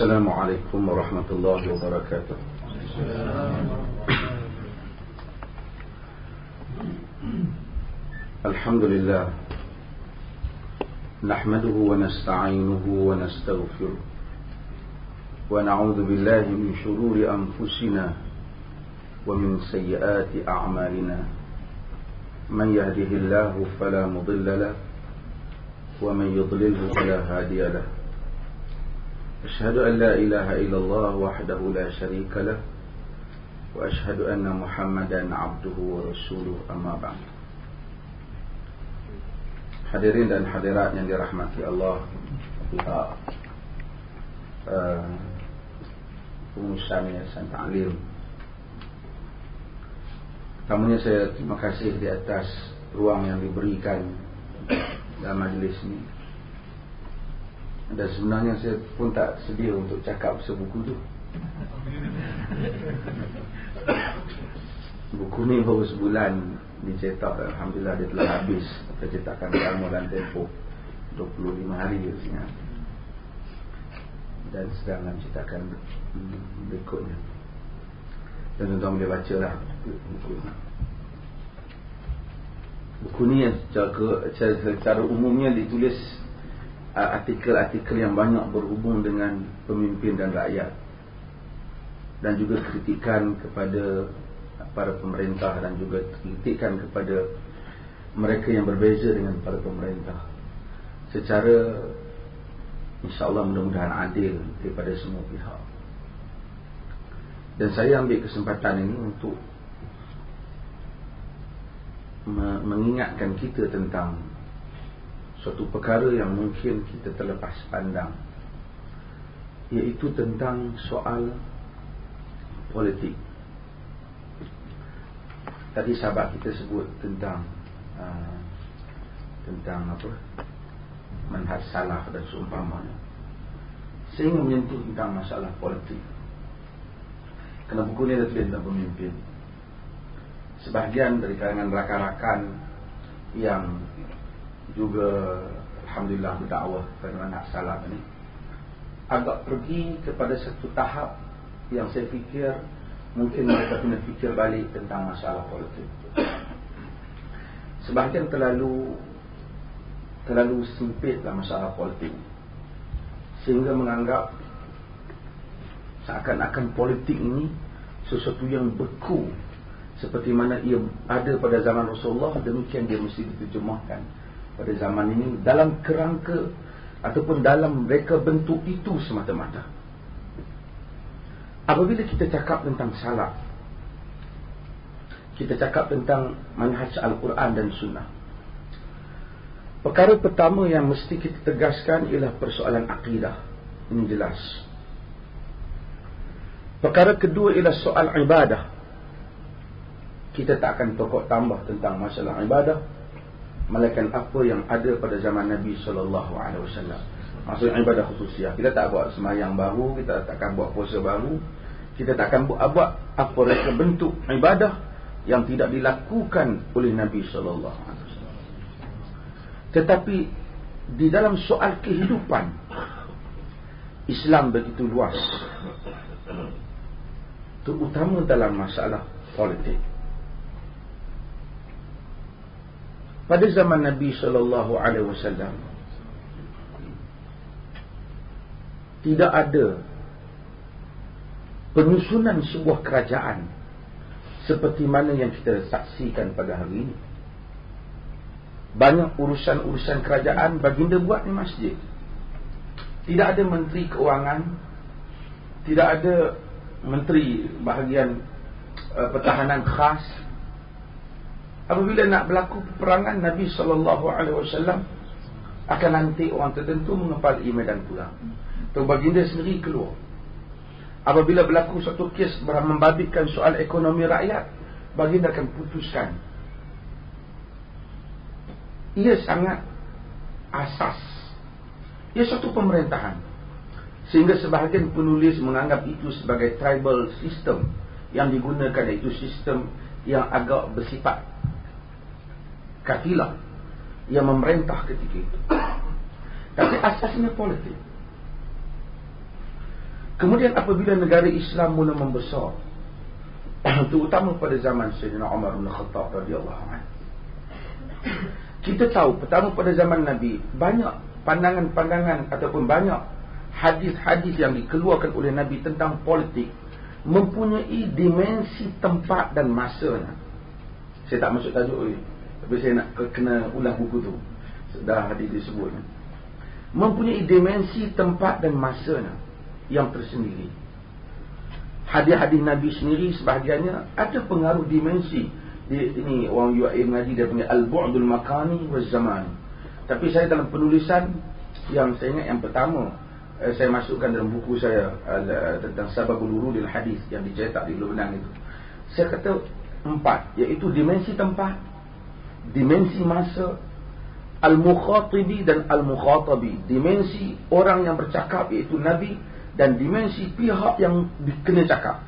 السلام عليكم ورحمة الله وبركاته. الحمد لله نحمده ونستعينه ونستغفره ونعوذ بالله من شرور أنفسنا ومن سيئات أعمالنا. من يهده الله فلا مضل له ومن يضلله فلا هادي له. أشهد أن لا إله إلا الله وحده لا شريك له وأشهد أن محمدا عبده ورسوله أما بعد. Hadirin dan hadirat yang dirahmati Allah, pihak pengurusan Yayasan Ta'lim, pertamanya saya terima kasih di atas ruang yang diberikan dalam majlis ini. Dan sebenarnya saya pun tak sedia untuk cakap sebuku tu. Buku ni baru sebulan dicetak. Alhamdulillah dia telah habis. Percetakan pertama dalam tempoh 25 hari rasanya. Dan sedang dalam cetakan berikutnya. Dan tuan-tuan boleh baca lah buku ni yang secara umumnya ditulis artikel-artikel yang banyak berhubung dengan pemimpin dan rakyat, dan juga kritikan kepada para pemerintah, dan juga kritikan kepada mereka yang berbeza dengan para pemerintah, secara insya-Allah mudah-mudahan adil daripada semua pihak. Dan saya ambil kesempatan ini untuk mengingatkan kita tentang suatu perkara yang mungkin kita terlepas pandang, iaitu tentang soal politik. Tadi sahabat kita sebut tentang apa, manhaj salaf dan seumpamanya, sehingga menyentuh tentang masalah politik. Kerana buku ni ada tulis tentang pemimpin. Sebahagian dari kalangan rakan-rakan yang juga alhamdulillah berdakwah pada manhaj salaf ni agak pergi kepada satu tahap yang saya fikir mungkin mereka kena fikir balik tentang masalah politik. Sebahagian terlalu sempitlah masalah politik, sehingga menganggap seakan-akan politik ini sesuatu yang beku, seperti mana ia ada pada zaman Rasulullah, demikian dia mesti diterjemahkan pada zaman ini dalam kerangka ataupun dalam reka bentuk itu semata-mata. Apabila kita cakap tentang salaf, kita cakap tentang manhaj Al-Quran dan Sunnah, perkara pertama yang mesti kita tegaskan ialah persoalan akidah. Ini jelas. Perkara kedua ialah soal ibadah. Kita tak akan pokok tambah tentang masalah ibadah, melainkan apa yang ada pada zaman Nabi SAW. Maksudnya ibadah khususiah. Kita tak buat sembahyang baru, kita takkan buat puasa baru, kita takkan buat apa reka bentuk ibadah yang tidak dilakukan oleh Nabi SAW. Tetapi di dalam soal kehidupan, Islam begitu luas, terutama dalam masalah politik. Pada zaman Nabi SAW tidak ada penyusunan sebuah kerajaan seperti mana yang kita saksikan pada hari ini. Banyak urusan-urusan kerajaan baginda buat di masjid. Tidak ada menteri keuangan, tidak ada menteri bahagian pertahanan khas. Apabila nak berlaku peperangan, Nabi SAW akan lantik orang tertentu mengepali medan perang. Atau baginda sendiri keluar. Apabila berlaku satu kes membabitkan soal ekonomi rakyat, baginda akan putuskan. Ia sangat asas. Ia satu pemerintahan. Sehingga sebahagian penulis menganggap itu sebagai tribal system yang digunakan, iaitu sistem yang agak bersifat kafilah yang memerintah ketika itu. Tapi asasnya politik. Kemudian apabila negara Islam mula membesar, terutama pada zaman Sayyidina Umar bin Khattab radhiyallahu anhu, kita tahu pertama pada zaman Nabi banyak pandangan-pandangan ataupun banyak hadis-hadis yang dikeluarkan oleh Nabi tentang politik mempunyai dimensi tempat dan masanya. Saya tak masuk tajuk ni, tapi saya nak kena ulang buku tu. Dah hadis disebut. Mempunyai dimensi tempat dan masanya yang tersendiri. Hadis-hadis Nabi sendiri sebahagiannya ada pengaruh dimensi. Ini orang UAE mengaji dia punya al-bu'dul makani wal zaman. Tapi saya dalam penulisan yang saya ingat yang pertama saya masukkan dalam buku saya tentang Sababul Wurudil Hadis yang dicetak di Lebanon itu, saya kata 4, iaitu dimensi tempat, dimensi masa, al-mukhatibi dan al-mukhatabi, dimensi orang yang bercakap iaitu Nabi, dan dimensi pihak yang kena cakap,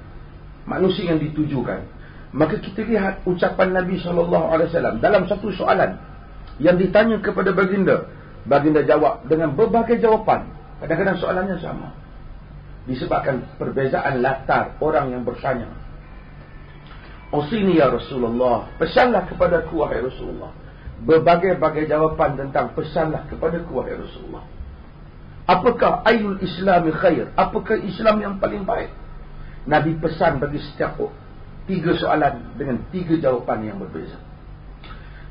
manusia yang ditujukan. Maka kita lihat ucapan Nabi SAW dalam satu soalan yang ditanya kepada baginda, baginda jawab dengan berbagai jawapan. Kadang-kadang soalannya sama, disebabkan perbezaan latar orang yang bertanya. Usini ya Rasulullah, pesanlah kepadaku wahai Rasulullah. Berbagai-bagai jawapan tentang pesanlah kepadaku wahai Rasulullah. Apakah ayul islami khair? Apakah Islam yang paling baik? Nabi pesan bagi setiap 3 soalan dengan 3 jawapan yang berbeza,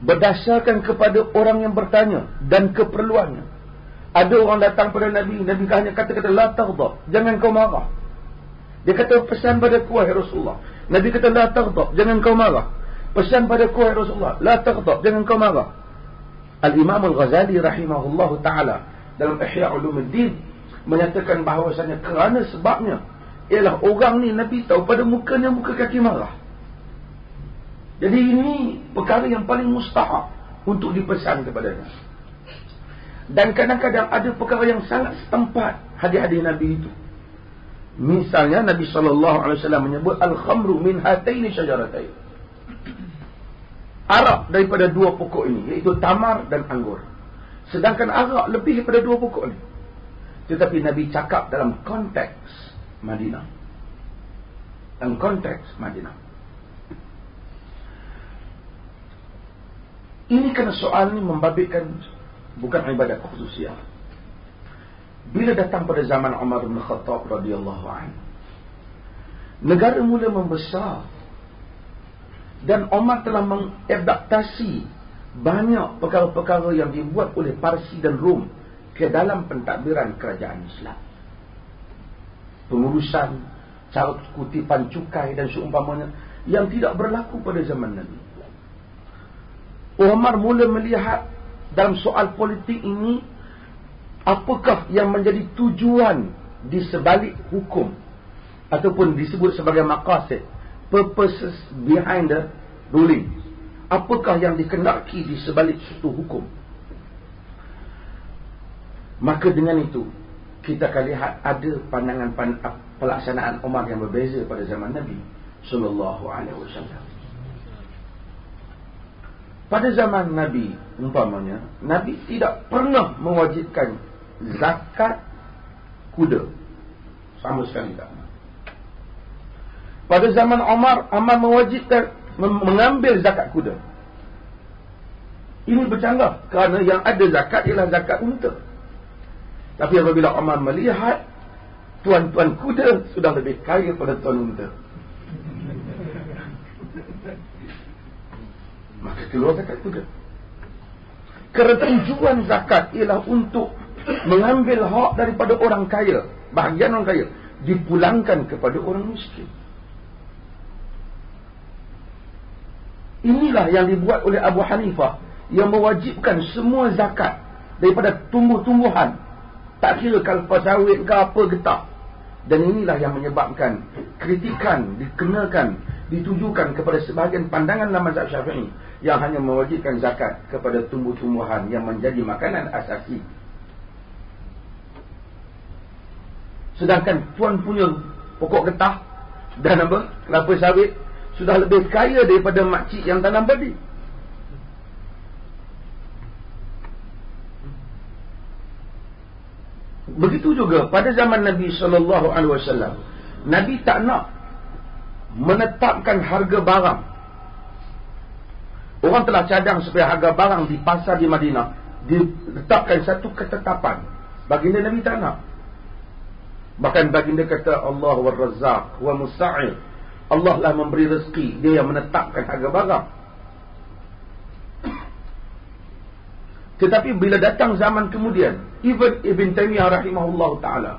berdasarkan kepada orang yang bertanya dan keperluannya. Ada orang datang pada Nabi, Nabi hanya kata-kata la taghdab, jangan kau marah. Dia kata pesan pada ku wahai Rasulullah. Nabi kata la taghdab, jangan kau marah. Pesan pada ku wahai Rasulullah, la taghdab, jangan kau marah. Al-Imam Al-Ghazali rahimahullahu taala dalam Ihya Ulumuddin menyatakan bahawasanya kerana sebabnya ialah orang ni Nabi tahu pada mukanya muka kaki marah. Jadi ini perkara yang paling mustahab untuk dipesan kepadanya. Dan kadang-kadang ada perkara yang sangat setempat hadis-hadis Nabi itu. Misalnya Nabi SAW menyebut al-khamru min hataini syajaratain, arak daripada 2 pokok ini, iaitu tamar dan anggur. Sedangkan arak lebih daripada 2 pokok ini. Tetapi Nabi cakap dalam konteks Madinah. Dalam konteks Madinah. Ini kerana soal ini membabitkan bukan ibadat khususiyah. Bila datang pada zaman Umar bin Khattab radhiyallahu anhu, negara mula membesar dan Umar telah mengadaptasi banyak perkara-perkara yang dibuat oleh Parsi dan Rom ke dalam pentadbiran kerajaan Islam. Pengurusan, cara kutipan cukai dan seumpamanya yang tidak berlaku pada zaman Nabi. Umar mula melihat dalam soal politik ini, apakah yang menjadi tujuan di sebalik hukum ataupun disebut sebagai maqasid, purposes behind the ruling. Apakah yang dikendaki di sebalik suatu hukum? Maka dengan itu kita akan lihat ada pandangan pelaksanaan Umar yang berbeza pada zaman Nabi sallallahu alaihi wasallam. Pada zaman Nabi, umpamanya, Nabi tidak pernah mewajibkan zakat kuda. Sama sekali tak. Pada zaman Umar, Umar mewajibkan mengambil zakat kuda. Ini bercanggah kerana yang ada zakat ialah zakat unta. Tapi apabila Umar melihat tuan-tuan kuda sudah lebih kaya pada tuan unta, maka keluar zakat kuda. Kerana tujuan zakat ialah untuk mengambil hak daripada orang kaya, bahagian orang kaya, dipulangkan kepada orang miskin. Inilah yang dibuat oleh Abu Hanifah, yang mewajibkan semua zakat daripada tumbuh-tumbuhan, tak kira kalpa sawit ke apa getah. Dan inilah yang menyebabkan kritikan dikenakan, ditujukan kepada sebahagian pandangan dalam mazhab Syafi'i yang hanya mewajibkan zakat kepada tumbuh-tumbuhan yang menjadi makanan asasi. Sedangkan tuan punya pokok getah dan apa, kelapa sawit sudah lebih kaya daripada makcik yang tanam padi. Begitu juga pada zaman Nabi SAW, Nabi tak nak menetapkan harga barang. Orang telah cadang supaya harga barang di pasar di Madinah diletakkan satu ketetapan. Baginda Nabi tak nak. Bahkan baginda kata, Allah wa Razzaq wa Musta'id, Allah lah memberi rezeki, dia yang menetapkan harga barang. Tetapi bila datang zaman kemudian, Ibn Taymiyah rahimahullah ta'ala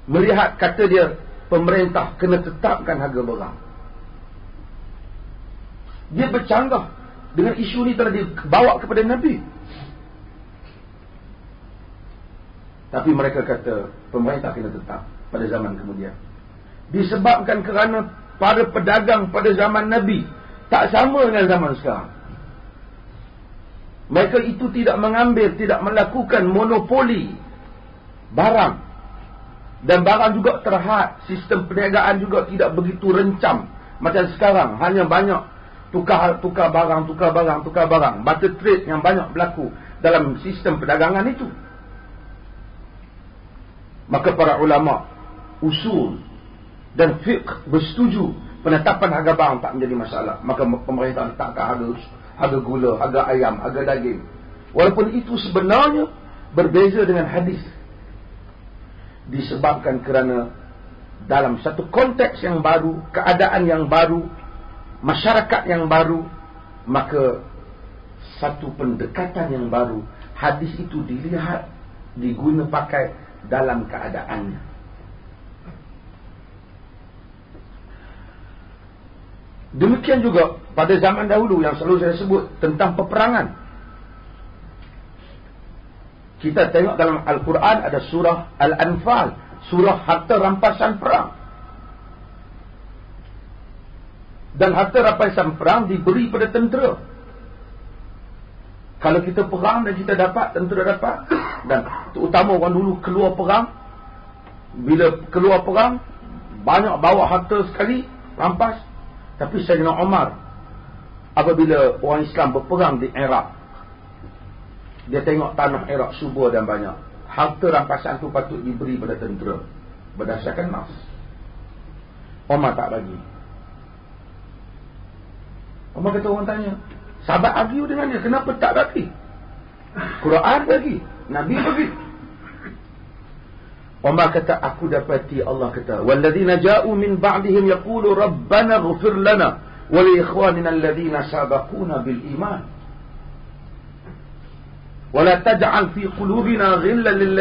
melihat, kata dia, pemerintah kena tetapkan harga barang. Dia bercanggah dengan isu ni, telah dibawa kepada Nabi. Tapi mereka kata pemerintah kena tetap pada zaman kemudian. Disebabkan kerana para pedagang pada zaman Nabi tak sama dengan zaman sekarang. Mereka itu tidak mengambil, tidak melakukan monopoli barang. Dan barang juga terhad. Sistem perniagaan juga tidak begitu rencam macam sekarang. Hanya banyak tukar barang. Barter trade yang banyak berlaku dalam sistem perdagangan itu. Maka para ulama usul dan fiqh bersetuju penetapan harga barang tak menjadi masalah. Maka pemerintah letakkan harga gula, harga ayam, harga daging. Walaupun itu sebenarnya berbeza dengan hadis. Disebabkan kerana dalam satu konteks yang baru, keadaan yang baru, masyarakat yang baru, maka satu pendekatan yang baru, hadis itu dilihat, diguna pakai dalam keadaannya. Demikian juga pada zaman dahulu yang selalu saya sebut tentang peperangan. Kita tengok dalam Al-Quran ada surah Al-Anfal, surah harta rampasan perang. Dan harta rampasan perang diberi pada tentera. Kalau kita perang dan kita dapat, tentera dapat. Dan terutama orang dulu keluar perang, bila keluar perang banyak bawa harta sekali, rampas. Tapi Sayyidina Umar, apabila orang Islam berperang di Iraq, dia tengok tanah Iraq subur dan banyak, harta rampasan tu patut diberi pada tentera berdasarkan nas. Umar tak bagi. Umar kata, orang tanya, sahabat argue dengan dia, kenapa tak bagi? Quran bagi, Nabi bagi. Umar kata, aku dapati Allah kata, walladzina ja'u min ba'dihim yaqulu rabbana ighfir lana wa li ikhwanina alladhina sabaquna bil iman wa la taj'al fi qulubina ghillan lil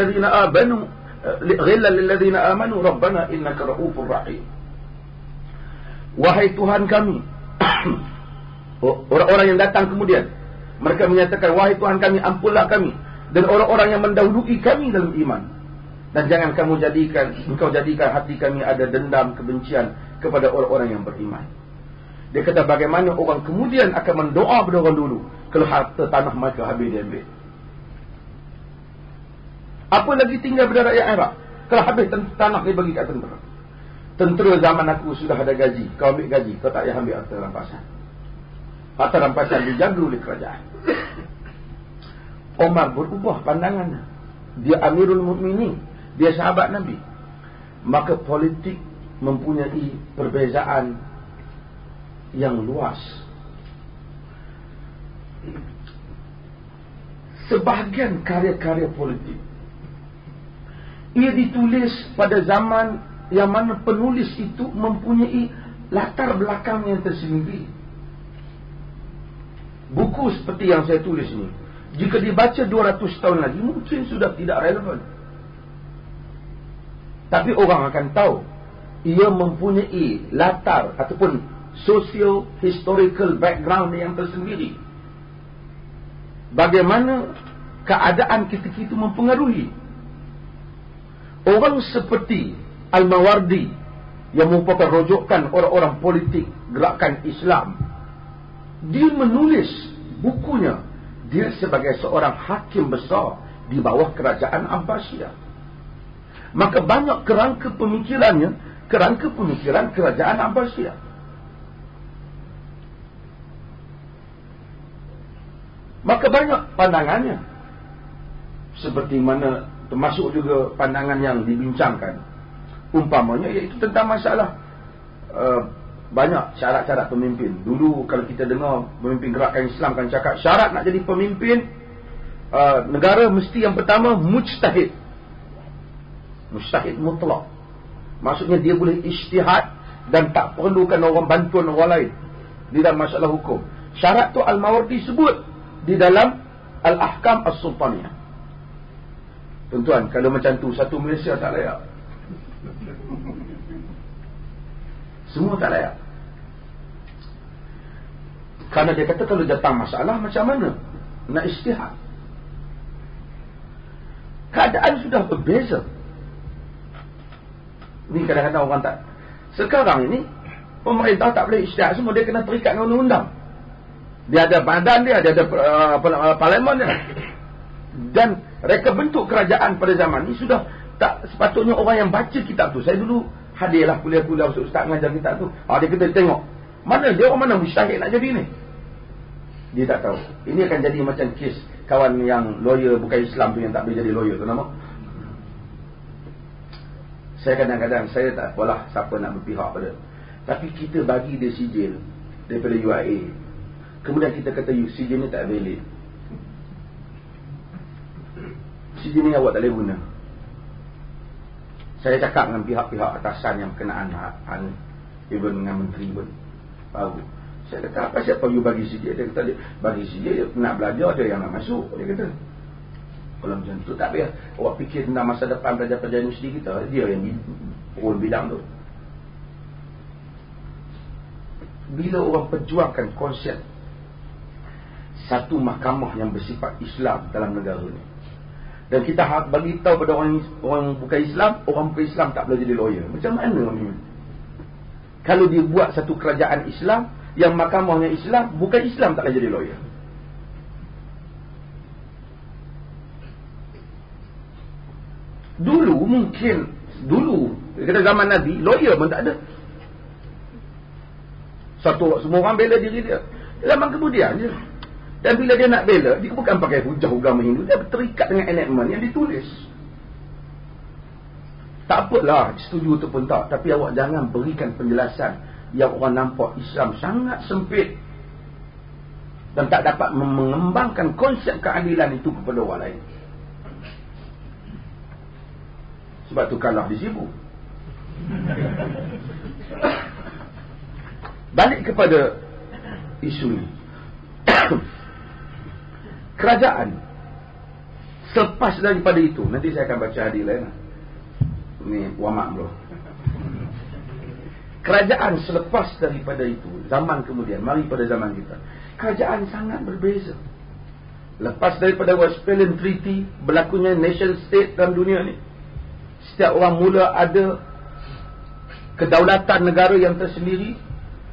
ladzina amanu rabbana innaka ra'ufur rahim. Wahai Tuhan kami, orang-orang yang datang kemudian, mereka menyatakan, wahai Tuhan kami, ampunlah kami dan orang-orang yang mendahului kami dalam iman. Dan jangan engkau jadikan hati kami ada dendam, kebencian kepada orang-orang yang beriman. Dia kata, bagaimana orang kemudian akan mendoa pada orang dulu kalau harta tanah mereka habis diambil. Apa lagi tinggal pada rakyat Iraq kalau habis tanah dia bagi kat tentera. Tentera zaman aku sudah ada gaji, kau ambil gaji, kau tak payah ambil harta rampasan. Harta rampasan dijaga oleh kerajaan. Umar berubah pandangannya. Dia Amirul Mukminin, dia sahabat Nabi. Maka politik mempunyai perbezaan yang luas. Sebahagian karya-karya politik, ia ditulis pada zaman yang mana penulis itu mempunyai latar belakang yang tersendiri. Buku seperti yang saya tulis ini, jika dibaca 200 tahun lagi, mungkin sudah tidak relevan. Tapi orang akan tahu ia mempunyai latar ataupun socio-historical background yang tersendiri. Bagaimana keadaan ketika itu mempengaruhi. Orang seperti Al-Mawardi yang merupakan rujukan orang-orang politik gerakan Islam, dia menulis bukunya, dia sebagai seorang hakim besar di bawah kerajaan Abbasiyah. Maka banyak kerangka pemikiran kerajaan Abbasiyah. Maka banyak pandangannya. Seperti mana termasuk juga pandangan yang dibincangkan, umpamanya iaitu tentang masalah banyak syarat-syarat pemimpin. Dulu kalau kita dengar pemimpin gerakan Islam kan cakap syarat nak jadi pemimpin negara mesti yang pertama mujtahid. Mujtahid mutlak. Maksudnya dia boleh ijtihad dan tak perlukan orang bantuan orang lain di dalam masalah hukum. Syarat tu Al-Mawardi sebut di dalam Al-Ahkam As-Sultaniyah. Tuan-tuan, kalau macam tu satu Malaysia tak layak. Semua tak layak. Kerana dia kata kalau datang masalah macam mana nak ijtihad. Keadaan sudah berbeza. Ni kadang-kadang orang tak. Sekarang ini pemerintah tak boleh ijtihad semua, dia kena terikat dengan undang-undang. Dia ada badan dia, ada parlimen dia. Dan reka bentuk kerajaan pada zaman ni sudah tak sepatutnya orang yang baca kitab tu. Saya dulu hadirlah kuliah-kuliah ustaz mengajar kitab tu. Dia kata tengok, mana dia orang mana mujtahid nak jadi ni? Dia tak tahu. Ini akan jadi macam kes kawan yang lawyer bukan Islam tu yang tak boleh jadi lawyer tu nama. Saya kadang-kadang saya tak apalah siapa nak berpihak pada. Tapi kita bagi dia sijil daripada UIA. Kemudian kita kata sijil ni tak valid. Sijil ni awak tak boleh guna. Saya cakap dengan pihak-pihak atasan yang berkenaan even dengan menteri pun baru. Saya kata apa siapa you bagi sijil? Dia kata bagi sijil nak belajar dia yang nak masuk. Dia kata kalau macam tu tak payah awak fikir tentang masa depan pelajar-pelajar universiti kita. Dia yang urus bidang tu. Bila orang perjuangkan konsep satu mahkamah yang bersifat Islam dalam negara ni, dan kita bagi tahu pada orang bukan Islam, orang bukan Islam tak boleh jadi lawyer. Macam mana ni? Kalau dia buat satu kerajaan Islam yang mahkamahnya Islam, bukan Islam tak boleh jadi lawyer. Dulu kata zaman Nabi, lawyer pun tak ada. Semua orang bela diri dia. Zaman kemudian je. Dan bila dia nak bela, dia bukan pakai hujah agama Hindu, dia terikat dengan enactment yang ditulis. Tak apalah, setuju tu pun tak. Tapi awak jangan berikan penjelasan yang orang nampak Islam sangat sempit dan tak dapat mengembangkan konsep keadilan itu kepada orang lain. Sebab tu kalah di Sibu. Balik kepada isu ni. Kerajaan selepas daripada itu, nanti saya akan baca hadis lain. Ni wamak bro. Kerajaan selepas daripada itu, zaman kemudian, mari pada zaman kita. Kerajaan sangat berbeza. Lepas daripada Westphalian Treaty, berlakunya nation state dalam dunia ni. Setiap orang mula ada kedaulatan negara yang tersendiri,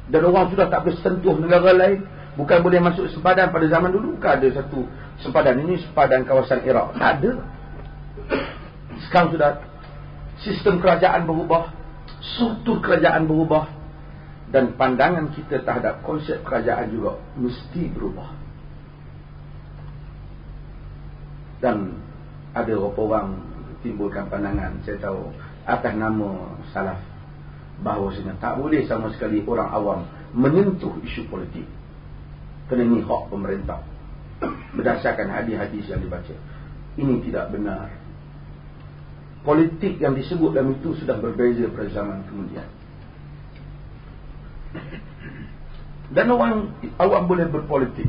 dan orang sudah tak boleh sentuh negara lain. Bukan boleh masuk sempadan. Pada zaman dulu bukan ada satu sempadan ini sempadan kawasan Iraq. Tak ada. Sekarang sudah sistem kerajaan berubah, struktur kerajaan berubah, dan pandangan kita terhadap konsep kerajaan juga mesti berubah. Dan ada beberapa orang timbulkan pandangan, saya tahu, atas nama salaf, bahawasanya tak boleh sama sekali orang awam menyentuh isu politik. Kerana ini hak pemerintah berdasarkan hadis-hadis yang dibaca. Ini tidak benar. Politik yang disebut dalam itu sudah berbeza pada zaman kemudian. Dan orang awam boleh berpolitik,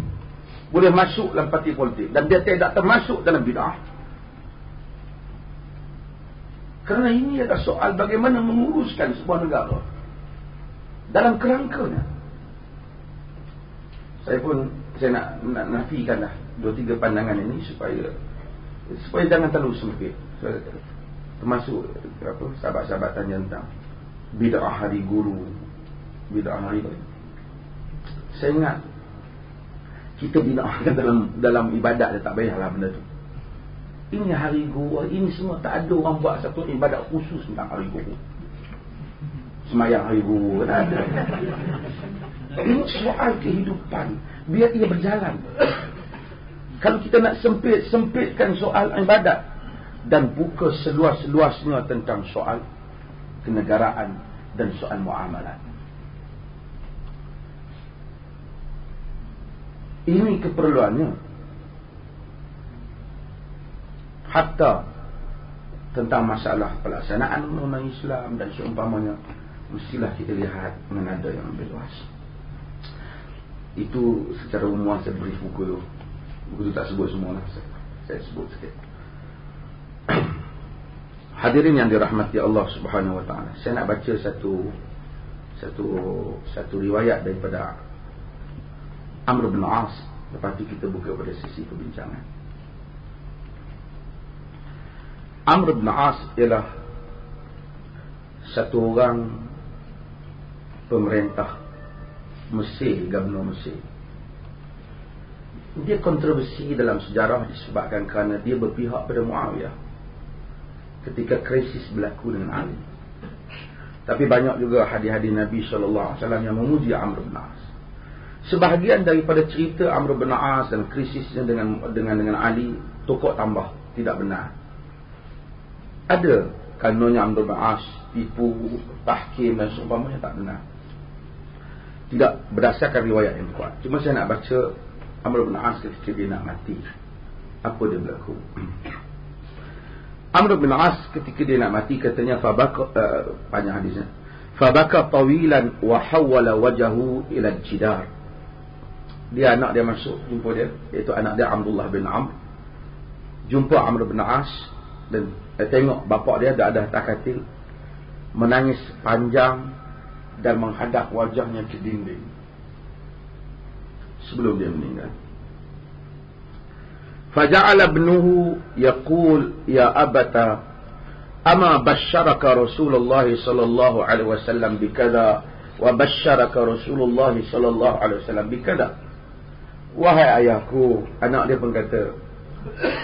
boleh masuk dalam parti politik, dan dia tidak termasuk dalam bid'ah. Kerana ini adalah soal bagaimana menguruskan sebuah negara dalam kerangkanya. Saya nak nafikan dah 2-3 pandangan ini supaya jangan terlalu sempit. Termasuk sahabat-sahabat tanya tentang bid'ah hari guru, bid'ah hari guru. Saya ingat kita bid'ahkan dalam ibadat dia, tak payahlah benda tu. Ini hari guru, ini semua tak ada orang buat satu ibadat khusus tentang hari guru. Semayang hari guru tak ada. Ini soal kehidupan, biar ia berjalan. Kalau kita nak sempitkan soal ibadat, dan buka seluas-luasnya tentang soal kenegaraan dan soal muamalat. Ini keperluannya. Hatta tentang masalah pelaksanaan undang-undang Islam dan seumpamanya, mestilah kita lihat menada yang lebih luas. Itu secara umum saya beri buku tu. Buku tu tak sebut semua lah, saya sebut sikit. Hadirin yang dirahmati Allah Subhanahu Wa Taala, saya nak baca satu riwayat daripada Amr bin As. Lepas tu kita buka pada sesi perbincangan. Amr bin As ialah satu orang pemerintah Mesir, gubernur Mesir. Dia kontroversi dalam sejarah disebabkan kerana dia berpihak pada Muawiyah ketika krisis berlaku dengan Ali. Tapi banyak juga hadis-hadis Nabi SAW yang memuji Amr bin As. Sebahagian daripada cerita Amr bin As dan krisisnya dengan Ali, tokok tambah, tidak benar. Ada kanunnya Amr bin As tipu, tahkim dan seumpamanya, tak benar. Tidak berdasarkan riwayat yang kuat. Cuma saya nak baca Amr bin As ketika dia nak mati, apa dia berlaku. Amr bin As ketika dia nak mati, katanya panjang hadisnya, fabaka tawilan wa hawala wajahu ila jidar. Dia anak dia masuk jumpa dia, iaitu anak dia Abdullah bin Amr. Jumpa Amr bin As dan tengok bapak dia dah ada atas katil, menangis panjang dan menghadap wajahnya ke dinding sebelum dia meninggal. Faja'ala ibnuhu yaqul ya abata ama basyaraka Rasulullah sallallahu alaihi wasallam bikadha wa basyaraka Rasulullah sallallahu alaihi wasallam bikadha. Wahai ayahku, anak dia pun kata,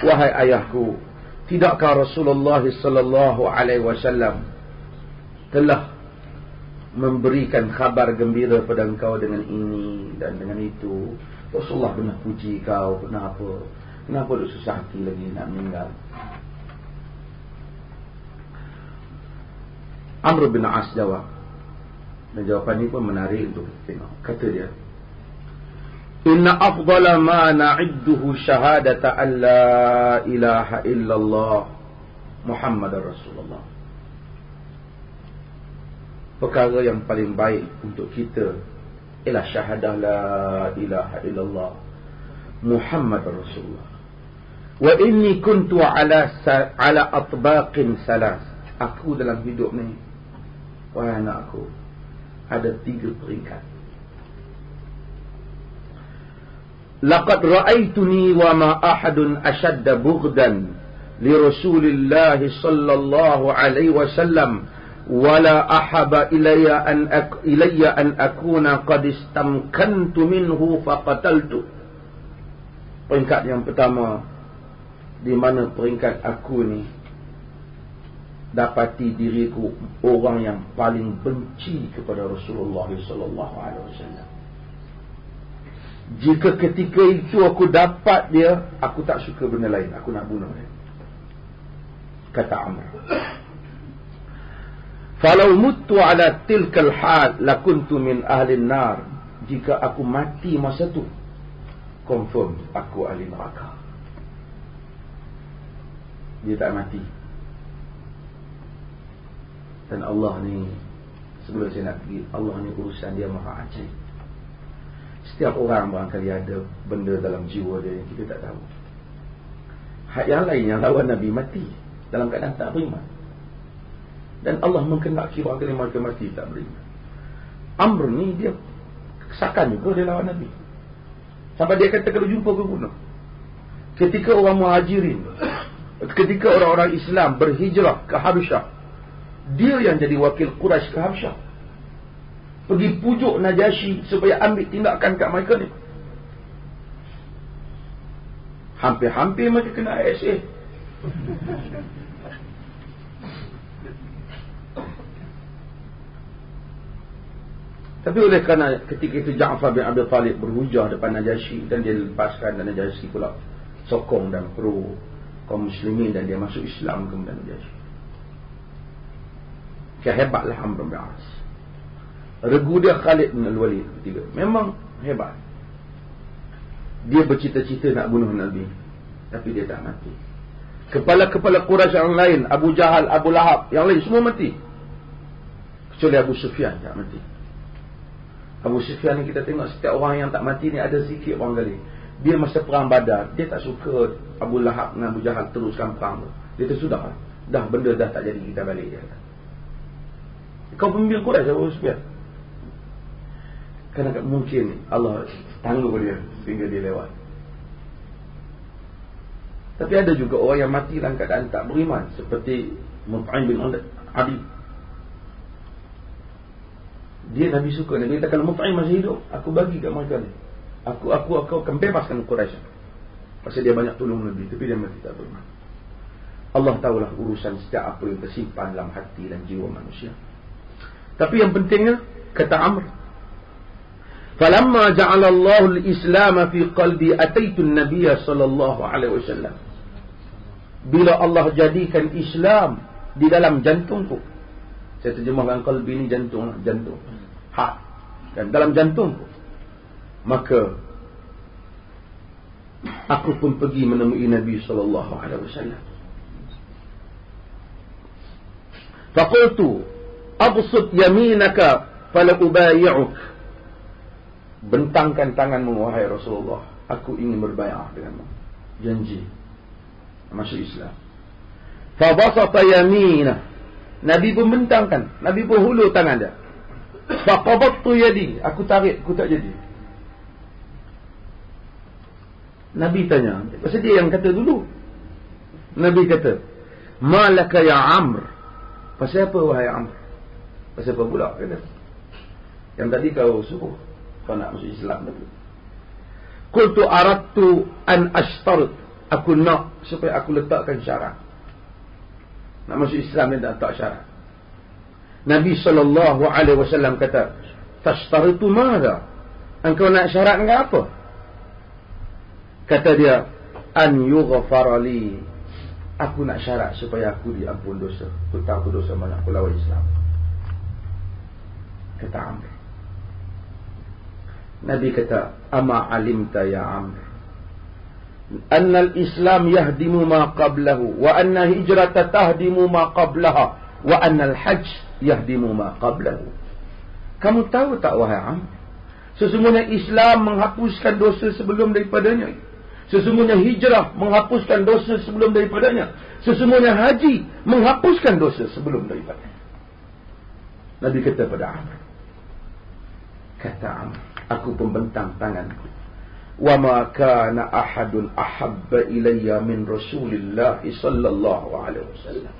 wahai ayahku, tidakkah Rasulullah sallallahu alaihi wasallam telah memberikan khabar gembira pada engkau dengan ini dan dengan itu? Rasulullah pernah puji kau, pernah apa? Kenapa lu susah hati lagi nak meninggal? Amr bin As jawab, dan jawapan ini pun menarik untuk kita tengok. Kata dia, inna afdala ma na'idduhu syahadata an la ilaha illallah Muhammadar Rasulullah. Perkara yang paling baik untuk kita ialah syahadah la ilaha illallah Muhammadar Rasulullah. Wa inni kuntu ala atbaqin salas. Aku dalam hidup ni, wahai anakku, ada 3 peringkat. Laqad ra'aituni wa ma ahadun ashadda bughdan li Rasulillah sallallahu alaihi wasallam wala ahaba ilayya an akuna qad istamkantu minhu faqataltu. Peringkat yang pertama, di mana peringkat aku ni dapati diriku orang yang paling benci kepada Rasulullah sallallahu alaihi wasallam. Jika ketika itu aku dapat dia, aku tak suka benda lain, aku nak bunuh dia, kata Amr. Falau muttu ala tilkal hal lakuntu min ahli nar. Jika aku mati masa tu, confirm aku ahli neraka. Dia tak mati. Dan Allah ni, sebelum saya nak pergi, Allah ni urusan dia maha ajaib. Setiap orang barangkali ada benda dalam jiwa dia yang kita tak tahu. Hak yang lain yang lawan Nabi mati dalam keadaan tak beriman, dan Allah menghendaki barangkali mereka mati tak beriman. Amr ni dia kesakan juga dia lawan Nabi, sampai dia kata kalau jumpa aku bunuh. Ketika orang Muhajirin, ketika orang-orang Islam berhijrah ke Habasyah, dia yang jadi wakil Quraisy ke Habasyah, pergi pujuk Najasyi supaya ambil tindakan kat mereka ni. Hampir-hampir mereka kena ISA. Tapi oleh kerana ketika itu Ja'far bin Abi Talib berhujah depan Najasyi dan dia lepaskan, dan Najasyi pula sokong dan pro kaum muslimin dan dia masuk Islam kemudian dia hebatlah Amr bin As. Regu dia Khalid bin Al-Walid ketiga. Memang hebat. Dia bercita-cita nak bunuh Nabi, tapi dia tak mati. Kepala-kepala Quraisy yang lain, Abu Jahal, Abu Lahab, yang lain semua mati, kecuali Abu Sufyan tak mati. Abu Sufyan ni kita tengok setiap orang yang tak mati ni ada sikit orang kali. Dia masa perang Badar, dia tak suka Abu Lahab dengan Abu Jahal teruskan perang tu. Dia tersudah, dah benda dah tak jadi, kita balik dia. Kau pemimpin Quraisy Abu Sufyan. Kerana mungkin Allah tangguh dia sehingga dia lewat. Tapi ada juga orang yang mati dalam keadaan tak beriman, seperti Mut'im bin Adi. Dia Nabi suka. Nabi kata, kalau Mut'im masih hidup, aku bagi kat mereka ni. Aku akan bebaskan Quraisy. Pasal dia banyak tolong Nabi, tapi dia mati tak beriman. Allah tahulah urusan setiap apa yang tersimpan dalam hati dan jiwa manusia. Tapi yang pentingnya, kata Amr, falamma ja'ala Allahu al-Islam fi qalbi ataitu an-nabiy sallallahu alaihi wasallam. Bila Allah jadikan Islam di dalam jantungku. Saya terjemahkan qalbi ni jantung, heart. Dan dalam jantungku. Maka aku pun pergi menemui Nabi sallallahu alaihi wasallam. Faqultu absut yaminaka fala ubayi'uk. Bentangkan tanganmu wahai Rasulullah, aku ingin berbai'ah denganmu, janji masuk Islam. Fa basata yaminah, Nabi pun bentangkan, Nabi pun hulur tangan dia. Fa qabattu yadi, aku tarik, aku tak jadi. Nabi tanya, pasal dia yang kata dulu. Nabi kata, malaka ya Amr, pasal apa wahai Amr? Pasal apa pula? Kata, yang tadi kau suruh kau nak masuk Islam tadi. Qultu aradtu an ashtarit, aku nak supaya aku letakkan syarat. Nak masuk Islam ni tak letak syarat. Nabi SAW kata, tashtaritu madha? Engkau nak syarat dengan apa? Kata dia, an yughfara li, aku nak syarat supaya aku diampun dosa. Aku tahu aku dosa banyak, aku lawan Islam. Kata Amr. Nabi kata, ama alimta ya Amr, anna al-Islam yahdimu ma qablahu, wa anna hijrata tahdimu ma qablaha, wa anna al-hajj yahdimu ma qablahu. Kamu tahu tak wahai Amr, sesungguhnya Islam menghapuskan dosa sebelum daripadanya. Sesungguhnya hijrah menghapuskan dosa sebelum daripadanya. Sesungguhnya haji menghapuskan dosa sebelum daripadanya. Nabi kata pada Amr, kata Amr, aku pembentang tanganku. Wa ma kana ahadun ahabba ilayya min Rasulillah sallallahu alaihi wasallam.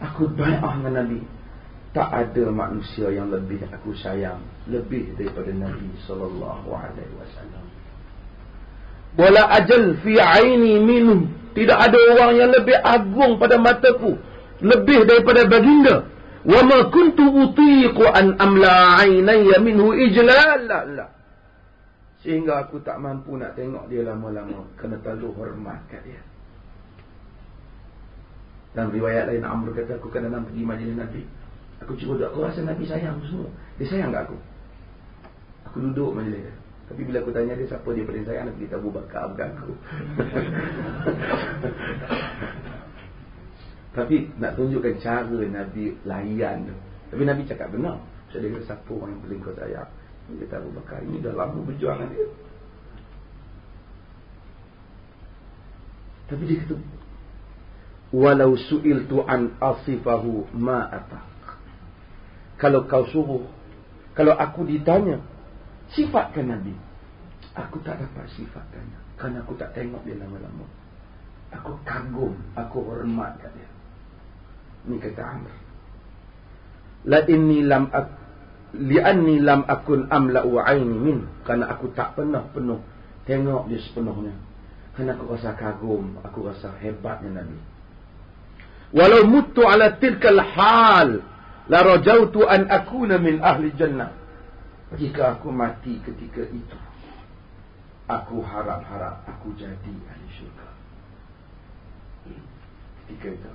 Aku bai'ah dengan Nabi. Tak ada manusia yang lebih aku sayang lebih daripada Nabi sallallahu alaihi wasallam. Wala ajal fi aini minhu, tidak ada orang yang lebih agung pada mataku lebih daripada baginda. Wa ma kuntu utiqu an amla aynaya minhu ijlala, sehingga aku tak mampu nak tengok dia lama-lama kerana terlalu hormat kat dia. Dan riwayat lain Amr kata, aku kadang-kadang pergi majlis Nabi, aku cuba duduk, aku rasa Nabi sayang semua. Dia sayang kat aku. Aku duduk majlis dia. Tapi bila aku tanya dia siapa dia paling sayang, Nabi kata Abu Bakar bukan aku. Tapi nak tunjukkan cara Nabi layan tu. Tapi Nabi cakap benar. So dia kata, siapa orang yang paling kau sayang? Dia kata Abu Bakar. Ini dah lama berjuang dengan dia. Tapi dia kata, walau su'iltu an asifahu ma atak. Kalau kau suruh, kalau aku ditanya sifatkan Nabi, aku tak dapat sifatkannya, kerana aku tak tengok dia lama-lama. Aku kagum, aku hormat kat dia. Ni kata Amr, li'anni lam akun amla'u aini min, kerana aku tak pernah penuh tengok dia sepenuhnya, kerana aku rasa kagum, aku rasa hebatnya Nabi. Walau mutu ala tilkal hal la rajautu an akuna min ahli jannah. Jika aku mati ketika itu, aku harap-harap aku jadi ahli syurga. ketika itu.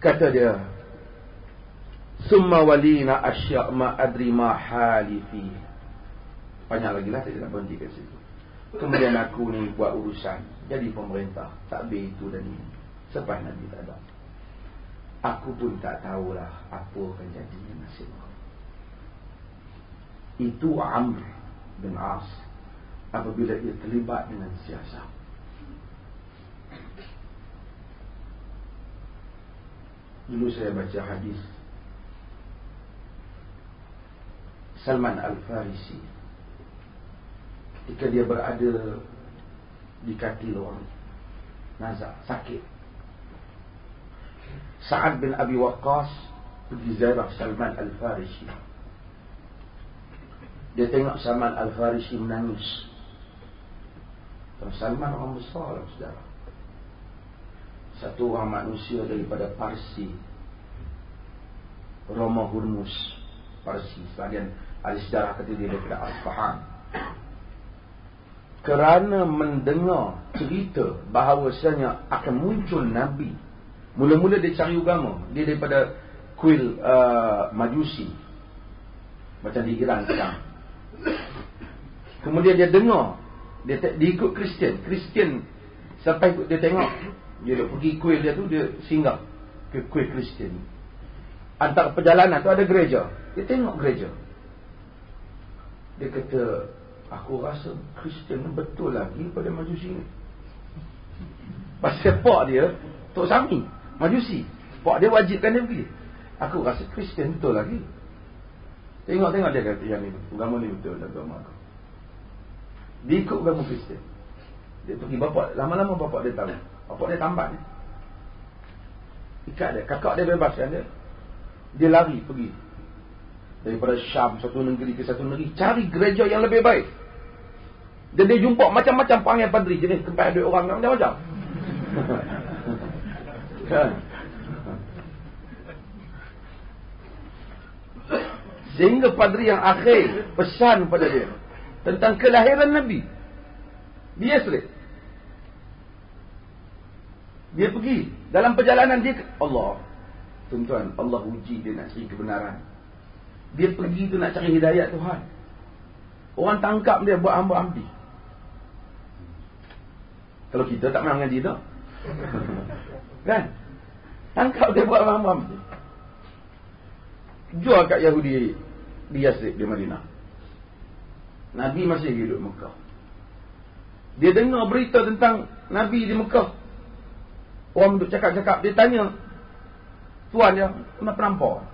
Kata dia, summa walina asya' ma adri ma halifi. Banyak lagi lah, saya tak berhenti kat situ. Kemudian aku ni buat urusan, jadi pemerintah, takbir itu dan ini. Selepas Nabi tak ada, aku pun tak tahulah apa akan jadinya nasib aku. Itu Amr bin As apabila ia terlibat dengan siasat. Dulu saya baca hadis Salman Al-Farisi ketika dia berada di kaki lorong nazak, sakit. Sa'ad bin Abi Waqqas pergi ziarah Salman Al-Farisi. Dia tengok Salman Al-Farisi menangis. Salman orang besar lah, saudara. Satu orang manusia daripada Parsi, Roma Hurmus Parsi. Sebagian ahli sejarah kata dia daripada Asfahan. Kerana mendengar cerita bahawasanya akan muncul Nabi. Mula-mula dia cari agama, dia daripada kuil Majusi, macam di Iran sekarang. Kemudian dia dengar, dia ikut Kristian. Sampai dia tengok, dia duk pergi kuil dia tu, dia singgah ke kuil Kristian. Antara perjalanan tu ada gereja. Dia tengok gereja. Dia kata, aku rasa Kristian betul lagi pada Majusi ni. Pasal pak dia Tok Sami Majusi, pak dia wajibkan dia pergi. Aku rasa Kristian betul lagi. Tengok dia kata, yang ni agama ni betul agama aku. Dia ikut agama Kristian. Dia pergi, bapak lama-lama bapak dia tahu. Bapak dia tambat ni, ikat dia, kakak dia bebaskan dia. Dia lari pergi daripada Syam, satu negeri ke satu negeri, cari gereja yang lebih baik. Dan dia jumpa macam-macam panggil padri, jenis tempat ada orang macam-macam. Kan? Sehingga padri yang akhir pesan pada dia tentang kelahiran Nabi. Dia selit. Dia pergi dalam perjalanan dia, Allah, tuan-tuan, Allah uji dia nak cari kebenaran. Dia pergi tu nak cari hidayat Tuhan. Orang tangkap dia buat hamba amdi. Kalau kita tak mahu ngaji tak? Kan? Tangkap dia buat hamba amdi. Jual kat Yahudi di Yasrib, di Madinah. Nabi masih hidup Mekah. Dia dengar berita tentang Nabi di Mekah. Orang duduk cakap-cakap, dia tanya tuan dia, kenapa nampak?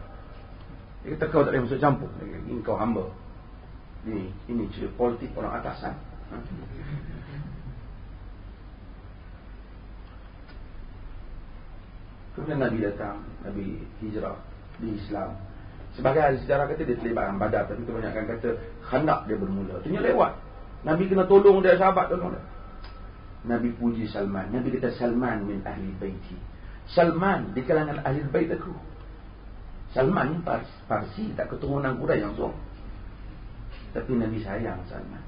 Dia kata, kau tak boleh masuk campur. Dia kata, ini kau hamba. Ini cerita politik orang atasan. Kemudian Nabi datang, Nabi hijrah di Islam. Sebagai ahli sejarah kata dia terlibat dalam Badar, tapi kebanyakan kata Khandaq dia bermula. Ternyata lewat. Nabi kena tolong dia, sahabat tolong dia. Nabi puji Salman. Nabi kata, Salman min ahli baiti. Salman di kalangan ahli bait aku. Salman ni Parsi, tak keturunan Quraisy langsung. Tapi Nabi sayang Salman.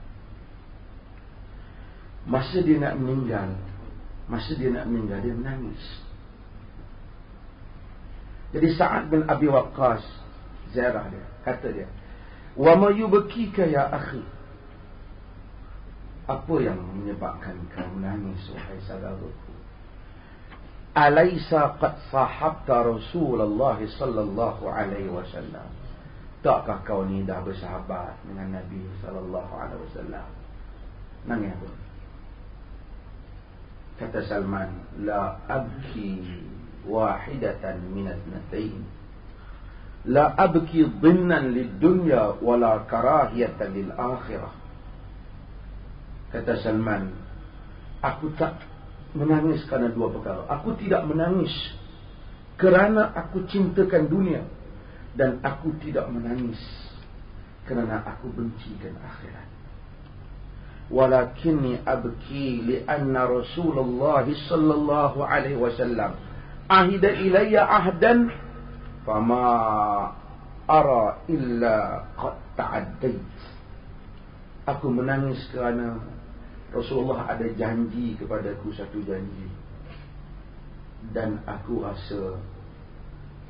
Masa dia nak meninggal, dia menangis. Jadi Sa'ad bin Abi Waqqas ziarah dia, kata dia, wa ma yubkika ya akhi? Apa yang menyebabkan kau menangis, wahai saudaraku? Alaysa qad sahabta Rasulullah sallallahu alaihi wasallam? Takkah kau ni dah bersahabat dengan Nabi sallallahu alaihi wasallam? Nangis apa? Kata Salman, la abki wahidatan min atnatain. La abki dhinnan lid-dunya wala karahiyatan lil-akhirah. Kata Salman, aku tak menangis kerana dua perkara. Aku tidak menangis kerana aku cintakan dunia, dan aku tidak menangis kerana aku bencikan akhirat. Walakinni abki li'anna Rasulullah sallallahu alaihi wasallam ahida ilayya ahdan fama ara illa qad ta'addait. Aku menangis kerana Rasulullah ada janji kepadaku satu janji, dan aku rasa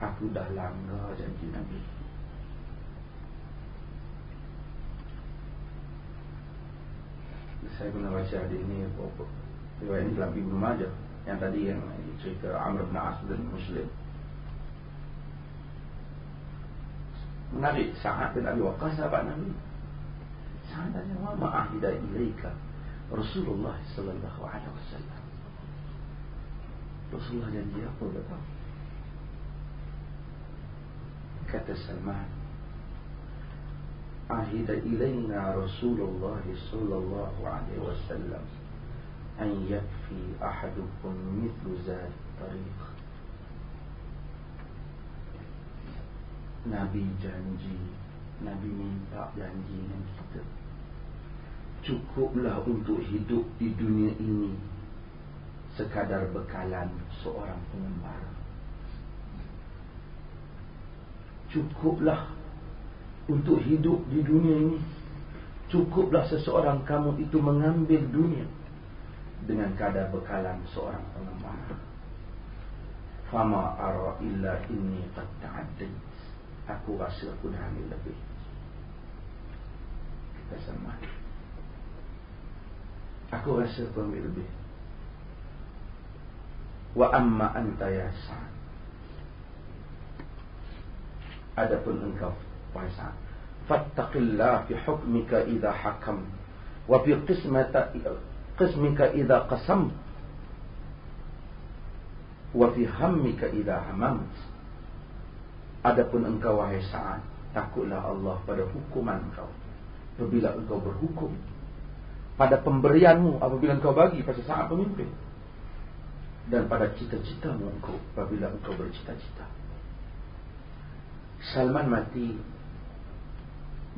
aku dah langgar janji Nabi. Saya pernah baca hadis ini, riwayat ini dalam Ibnu Majah, yang tadi yang cerita Amr bin As dan Muslim. Menarik, Sa'ad bin Abi Waqqas, sahabat Nabi. Sa'ad tanya, wa ma'ahida ilaika Rasulullah sallallahu alaihi wasallam. Rasulullah janji apa betul? Kata Salman, ahida ilaina Rasulullah sallallahu alaihi wasallam an yakfi ahadukum mithlu zat tariq. Nabi janji, Nabi minta janji dengan kita, cukuplah untuk hidup di dunia ini sekadar bekalan seorang pengembara. Cukuplah untuk hidup di dunia ini, cukuplah seseorang kamu itu mengambil dunia dengan kadar bekalan seorang pengembara. Fama ara illa inni qad ta'addait. Aku rasa aku dah ambil lebih. Kita sama. Aku rasa aku ambil lebih. Wa amma anta ya Sa'ad, adapun engkau wahai Sa'ad, fattaqillah fi hukmika idza hakam, wa fi qismika idza qasam, wa fi hammika idza hamamt. Adapun engkau wahai Sa'ad, takutlah Allah pada hukuman engkau apabila engkau berhukum, pada pemberianmu apabila engkau bagi pada saat pemimpin, dan pada cita-citamu engkau apabila engkau bercita-cita. Salman mati,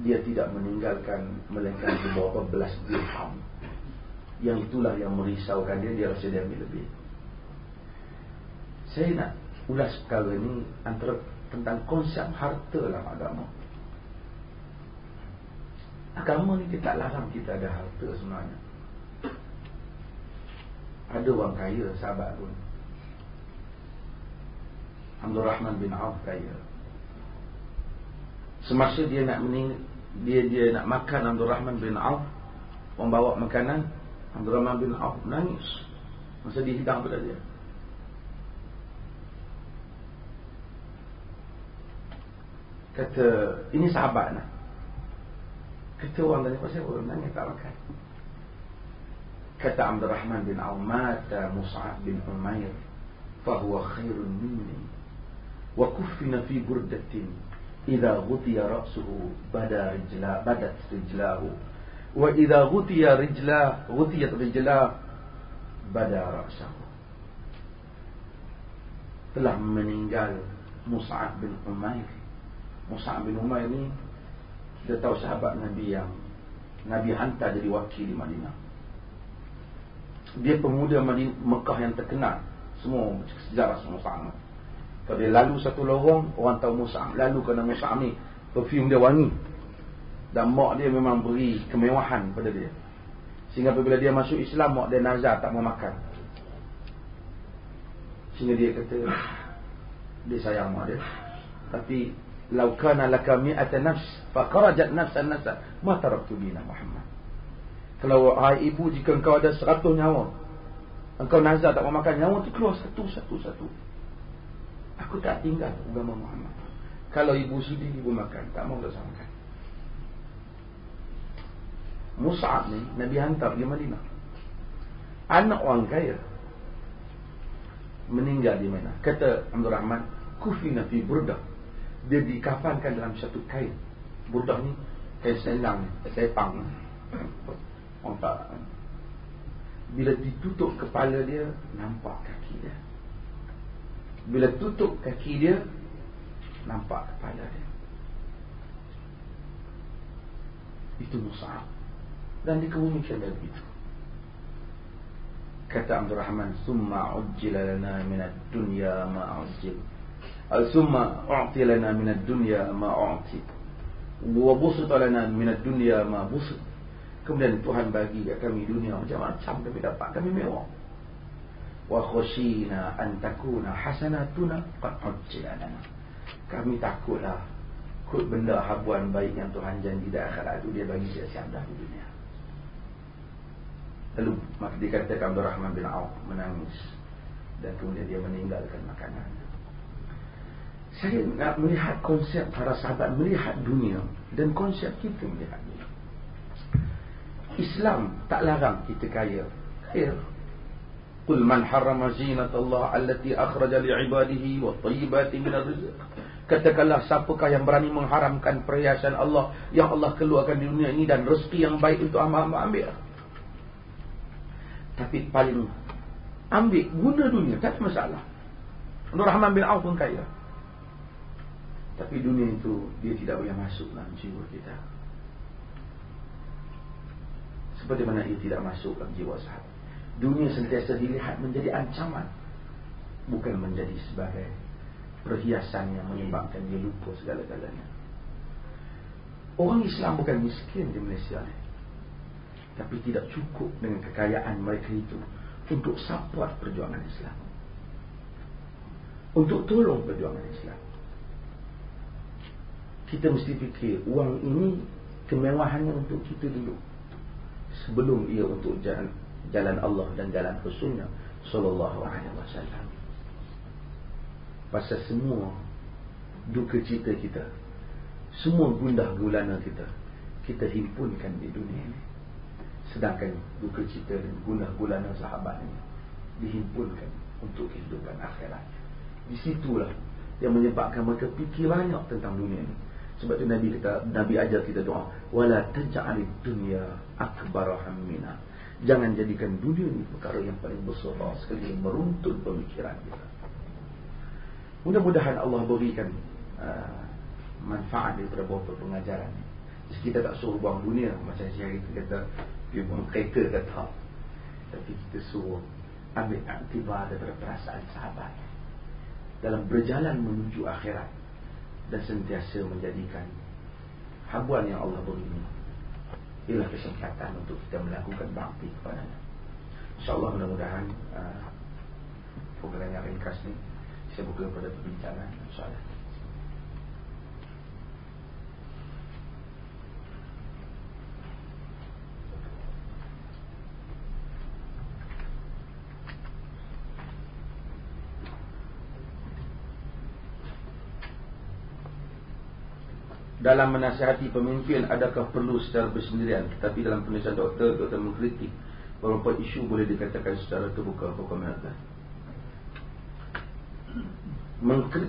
dia tidak meninggalkan melainkan beberapa belas dirham. Yang itulah yang merisaukan dia, dia rasa dia ambil lebih. Saya nak ulas perkara ini antara tentang konsep harta dalam agama. Agama ni dia tak larang kita ada harta sebenarnya. Ada orang kaya, sahabat pun, Abdul Rahman bin Auf kaya. Semasa dia nak dia nak makan Abdul Rahman bin Auf, orang bawa makanan, Abdul Rahman bin Auf menangis masa dihidang pada dia. Kata, ini sahabat nak. Kata orang tanya, pasal orang nangis tak makan. Kata Abdul Rahman bin Auf, mata Mus'ab bin Umair fahuwa khairun minni wa kuffina fi burdatin idza ghutiya ra'suhu badat rijlahu wa idza ghutiyat rijlah bada ra'sahu. Telah meninggal Mus'ab bin Umair. Mus'ab bin Umair ni, kita tahu sahabat Nabi yang Nabi hantar jadi wakil di Madinah. Dia pemuda Mekah yang terkenal. Semua sejarah semua sama. Kalau dia lalu satu lorong, orang tahu Mus'ab. Lalu kerana Mus'ab ni perfume dia wangi, dan mak dia memang beri kemewahan pada dia, sehingga apabila dia masuk Islam, mak dia nazar tak mau makan. Sehingga dia kata dia sayang mak dia, tapi lau kana laka mi'ata nafs fa kharajat nafsan ma taraktu bina Muhammad. Kalau hai ibu, jika engkau ada 100 nyawa, engkau nazar tak mau makan, nyawa tu keluar satu. Aku tak tinggal agama Muhammad. Kalau ibu sudi, ibu makan, tak mau tak makan. Mus'ab ni Nabi hantar di Madinah. Anak orang kaya meninggal di mana? Kata Abdul Rahman, kufina fi burdah. Dia dikafankan dalam satu kain. Burdah ni kain selang, sepang. Nampak. Bila ditutup kepala dia, nampak kaki dia. Bila tutup kaki dia, nampak kepala dia. Itu Mus'ab. Dan dikemumikan dari itu. Kata Abdul Rahman, summa ujjila lana minad dunya ma ujjil, summa u'ti lana minad dunya ma u'ti, wa busita lana minad dunya ma busit, Kemudian Tuhan bagi kat kami dunia macam-macam, kami dapat, kami mewah. Wa khushina an takuna hasanatuna qad ujjilana. Kami takutlah kot benda habuan baik yang Tuhan janji di akhirat itu dia bagi siap-siap dah di dunia. Lalu maka dikatakan Abdul Rahman bin Auf menangis dan kemudian dia meninggalkan makanan. Saya nak melihat konsep para sahabat melihat dunia dan konsep kita melihat dunia. Islam tak larang kita kaya. Kaya. Qul man harrama zinatallahi allati akhraja li'ibadihi wat thayyibati minar rizq. Katakanlah siapakah yang berani mengharamkan perhiasan Allah yang Allah keluarkan di dunia ini dan rezeki yang baik untuk hamba-hamba ambil. Tapi paling ambil guna dunia tak ada masalah. Abdul Rahman bin Auf pun kaya. Tapi dunia itu dia tidak boleh masuk dalam jiwa kita. Seperti mana ia tidak masuk dalam jiwa sahabat. Dunia sentiasa dilihat menjadi ancaman, bukan menjadi sebagai perhiasan yang menyebabkan dia lupa segala-galanya. Orang Islam bukan miskin di Malaysia ni, tapi tidak cukup dengan kekayaan mereka itu untuk support perjuangan Islam, untuk tolong perjuangan Islam. Kita mesti fikir wang ini kemewahannya untuk kita dulu, sebelum ia untuk jalan Allah dan jalan Rasulnya sallallahu alaihi wasallam. Pasal semua duka cita kita, semua gundah gulana kita, kita himpunkan di dunia ini. Sedangkan duka cita dan gundah gulana sahabat ini dihimpunkan untuk kehidupan akhirat. Di situlah yang menyebabkan mereka fikir banyak tentang dunia ini. Sebab tu Nabi ajar kita doa, wala taj'alid dunya akbar hammina. Jangan jadikan dunia ini perkara yang paling besar sekali yang meruntut pemikiran kita. Mudah-mudahan Allah berikan manfaat daripada beberapa pengajaran. Jadi kita tak suruh buang dunia macam siapa kita kata dia buang kereta kata. Tapi kita suruh ambil iktibar daripada perasaan sahabat dalam berjalan menuju akhirat dan sentiasa menjadikan habuan yang Allah beri ini ialah kesempatan untuk kita melakukan bakti kepadanya. InsyaAllah mudah-mudahan program yang ringkas ni saya buka pada perbincangan soalan. Dalam menasihati pemimpin, adakah perlu secara bersendirian? Tetapi dalam penelitian doktor mengkritik beberapa isu boleh dikatakan secara terbuka. Apa komentar?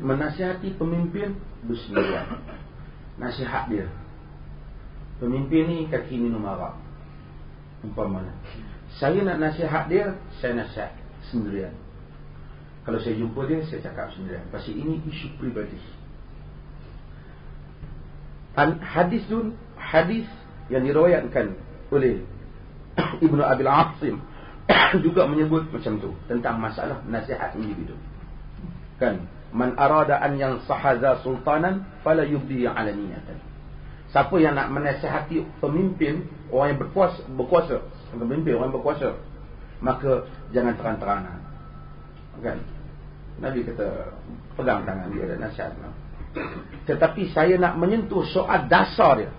Menasihati pemimpin bersendirian. Nasihat dia, pemimpin ni kaki minum arak umpamanya, saya nak nasihat dia, saya nasihat sendirian. Kalau saya jumpa dia, saya cakap sendirian. Pasal ini isu peribadi. Hadis tu hadis yang diriwayatkan oleh Ibnu Abil Asim juga menyebut macam tu tentang masalah nasihat individu. Kan, man arada an yansahaza sultanan fala yubdi alaniyatan. Siapa yang nak menasihati pemimpin, orang yang berkuasa, pemimpin orang yang berkuasa, maka jangan terang-terangan. Kan? Nabi kata pegang tangan dia dan nasihat. Tetapi saya nak menyentuh soal dasar dia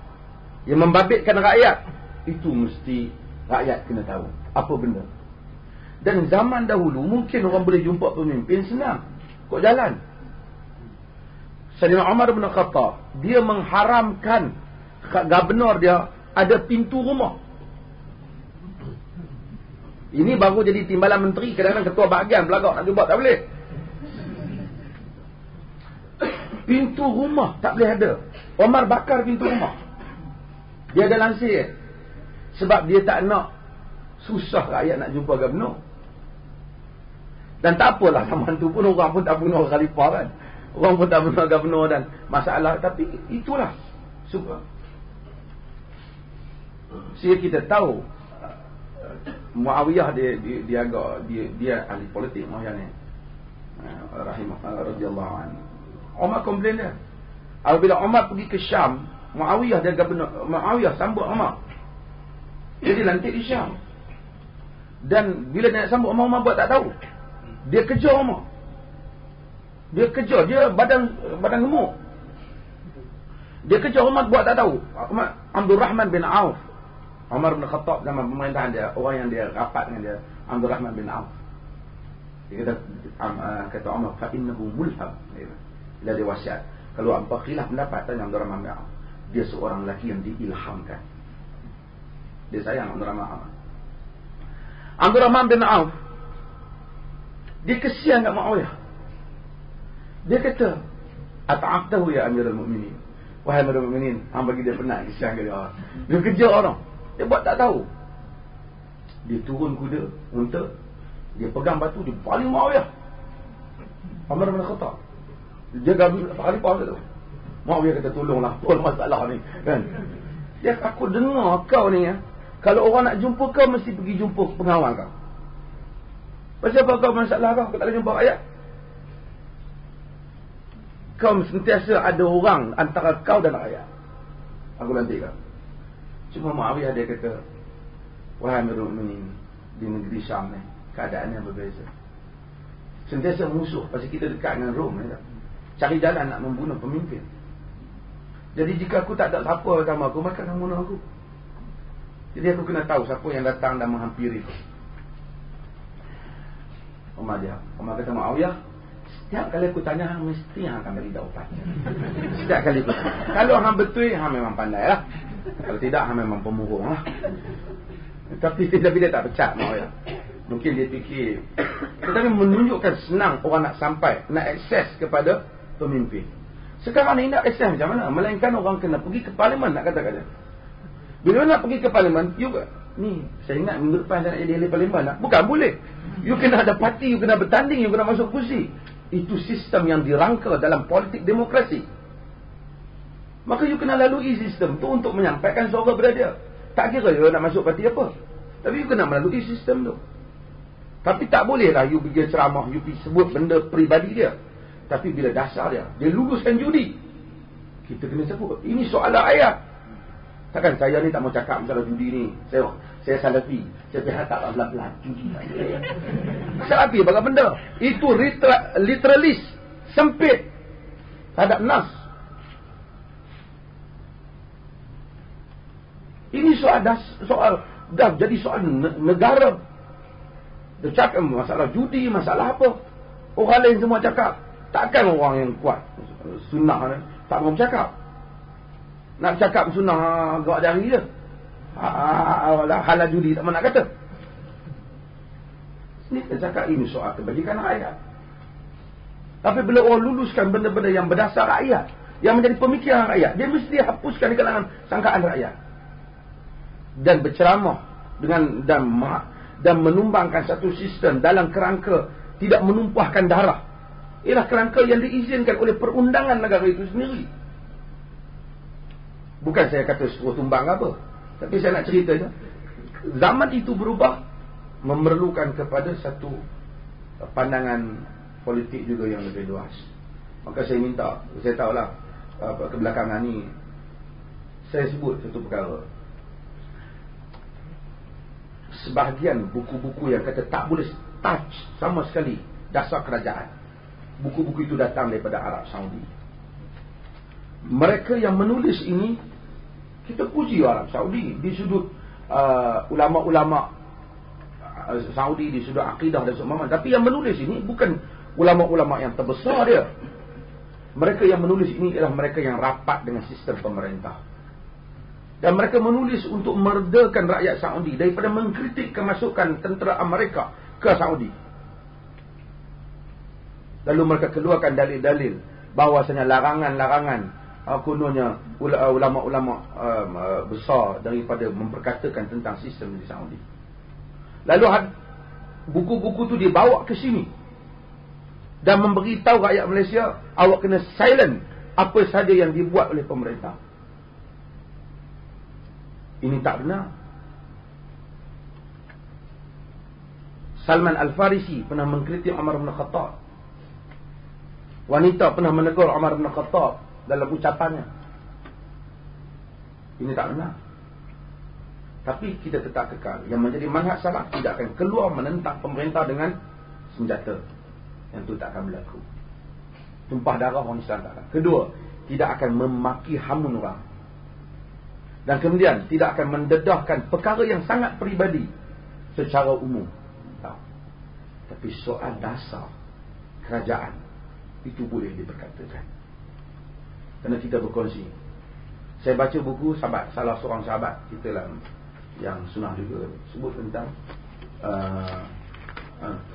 yang membabitkan rakyat, itu mesti rakyat kena tahu apa benda. Dan zaman dahulu mungkin orang boleh jumpa pemimpin senang, kok jalan. Sayyidina Umar bin Khattab, dia mengharamkan gubernur dia ada pintu rumah. Ini baru jadi timbalan menteri, kadang-kadang ketua bahagian belagak nak jumpa tak boleh. Pintu rumah tak boleh ada. Omar bakar pintu rumah. Dia ada lansir. Sebab dia tak nak susah rakyat nak jumpa gubernur. Dan tak apalah, zaman tu pun orang pun tak bunuh khalifah kan. Orang pun tak bunuh gubernur dan masalah. Tapi itulah sebab kita tahu Muawiyah dia ahli politik Muawiyah ni. Radhiyallahu anhu. Umar komplain dia. Apabila Umar pergi ke Syam, Muawiyah dia gubernur, Muawiyah sambut Umar. Dia dilantik di Syam. Dan bila dia nak sambut Umar buat tak tahu. Dia kejar Umar. Dia kejar. Dia badan gemuk. Dia kejar Umar buat tak tahu. Abdul Rahman bin Auf. Umar bin Khattab zaman pemerintahan dia. Orang yang dia rapat dengan dia. Abdul Rahman bin Auf. Dia kata Umar, fa'innahu mulham. Bila dia wasiat. Kalau apa khilaf pendapat, tanya Abdul Rahman bin Auf. Dia seorang lelaki yang diilhamkan. Dia sayang Abdul Rahman. Abdul Rahman bin Auf, dia kesian kat Muawiyah. Dia kata, ata'aftahu ya Amirul Mu'minin. Wahai Amirul Mu'minin, hang bagi dia penat kesian ke dia. Dia kejar orang. Dia buat tak tahu. Dia turun kuda, unta. Dia pegang batu, dia paling Muawiyah. Umar bin Khattab. Dia jaga khalifah tu. Muawiyah kata, tolonglah, apa masalah ni, kan? Dia, aku dengar kau ni ya. Kalau orang nak jumpa kau, mesti pergi jumpa pengawal kau. Pasal apa kau masalah kau? Kau tak boleh jumpa rakyat. Kau sentiasa ada orang antara kau dan rakyat. Aku lantik kau. Cuma Muawiyah dia kata, wahai Amirul Mu'minin, di negeri Syam ni, keadaannya berbeza. Sentiasa musuh. Pasal kita dekat dengan Rom ni. Cari jalan nak membunuh pemimpin. Jadi jika aku tak ada siapa sama aku, mereka akan membunuh aku. Jadi aku kena tahu siapa yang datang dan menghampiri aku. Umar kata, Muawiyah, setiap kali aku tanya hang, mesti hang akan beri jawapan. Setiap kali aku tanya. Kalau hang betul, hang memang pandai lah. Kalau tidak, hang memang pemurung lah. Tapi dia tak pecat Muawiyah. Mungkin dia fikir. Tetapi menunjukkan senang orang nak sampai, nak akses kepada pemimpin. Sekarang ni nak akses macam mana? Melainkan orang kena pergi ke parlimen nak kata-kata. Bila nak pergi ke parlimen, ni saya ingat minggu depan saya nak jadi ahli parlimen nak. Bukan boleh. You kena ada parti, you kena bertanding, you kena masuk kursi. Itu sistem yang dirangka dalam politik demokrasi. Maka you kena lalui sistem tu untuk menyampaikan suara berada. Tak kira you nak masuk parti apa. Tapi you kena melalui sistem tu. Tapi tak bolehlah you pergi ceramah, you pergi sebut benda peribadi dia. Tapi bila dasar dia luluskan judi, kita kena sebut. Ini soal ayat. Takkan saya ni tak mau cakap masalah judi ni. Saya salafi. Saya pihak tak pelan-pelan. Judi. Salafi apa benda? Itu literalis. Sempit. Terhadap nas. Ini soal dah jadi soal negara. Dia cakap masalah judi, masalah apa. Orang lain semua cakap. Takkan orang yang kuat sunnah tak mau cakap. Nak cakap sunnah gerak jari je. Halal judi tak mana nak kata. Ini kita cakap ini soal kebajikan rakyat. Tapi bila orang luluskan benda-benda yang berdasar rakyat, yang menjadi pemikiran rakyat, dia mesti hapuskan di kalangan sangkaan rakyat. Dan berceramah dan menumbangkan satu sistem dalam kerangka tidak menumpahkan darah. Ialah kerangka yang diizinkan oleh perundangan negara itu sendiri. Bukan saya kata suruh tumbang apa. Tapi saya nak cerita je. Zaman itu berubah, memerlukan kepada satu pandangan politik juga yang lebih luas. Maka saya minta, saya tahulah kebelakangan ni saya sebut satu perkara. Sebahagian buku-buku yang kata tak boleh touch sama sekali dasar kerajaan. Buku-buku itu datang daripada Arab Saudi. Mereka yang menulis ini, kita puji Arab Saudi di sudut ulama-ulama Saudi, di sudut akidah dan seumpama. Tapi yang menulis ini bukan ulama-ulama yang terbesar dia. Mereka yang menulis ini ialah mereka yang rapat dengan sistem pemerintah. Dan mereka menulis untuk meredakan rakyat Saudi daripada mengkritik kemasukan tentera Amerika ke Saudi. Lalu mereka keluarkan dalil-dalil bahawasanya larangan-larangan kononnya ulama-ulama besar daripada memperkatakan tentang sistem di Saudi. Lalu buku-buku tu dibawa ke sini dan memberitahu rakyat Malaysia, awak kena silent apa sahaja yang dibuat oleh pemerintah. Ini tak benar. Salman Al-Farisi pernah mengkritik Umar bin Khattab. Wanita pernah menegur Umar bin Khattab dalam ucapannya. Ini tak benar. Tapi kita tetap kekal. Yang menjadi manhaj salaf tidak akan keluar menentang pemerintah dengan senjata. Yang itu tak akan berlaku. Tumpah darah orang Islam tak akan. Kedua, tidak akan memaki hamun orang. Dan kemudian tidak akan mendedahkan perkara yang sangat peribadi secara umum. Tak. Tapi soal dasar kerajaan itu boleh diperkatakan. Kerana kita berkongsi. Saya baca buku salah seorang sahabat kita lah yang sunnah juga sebut tentang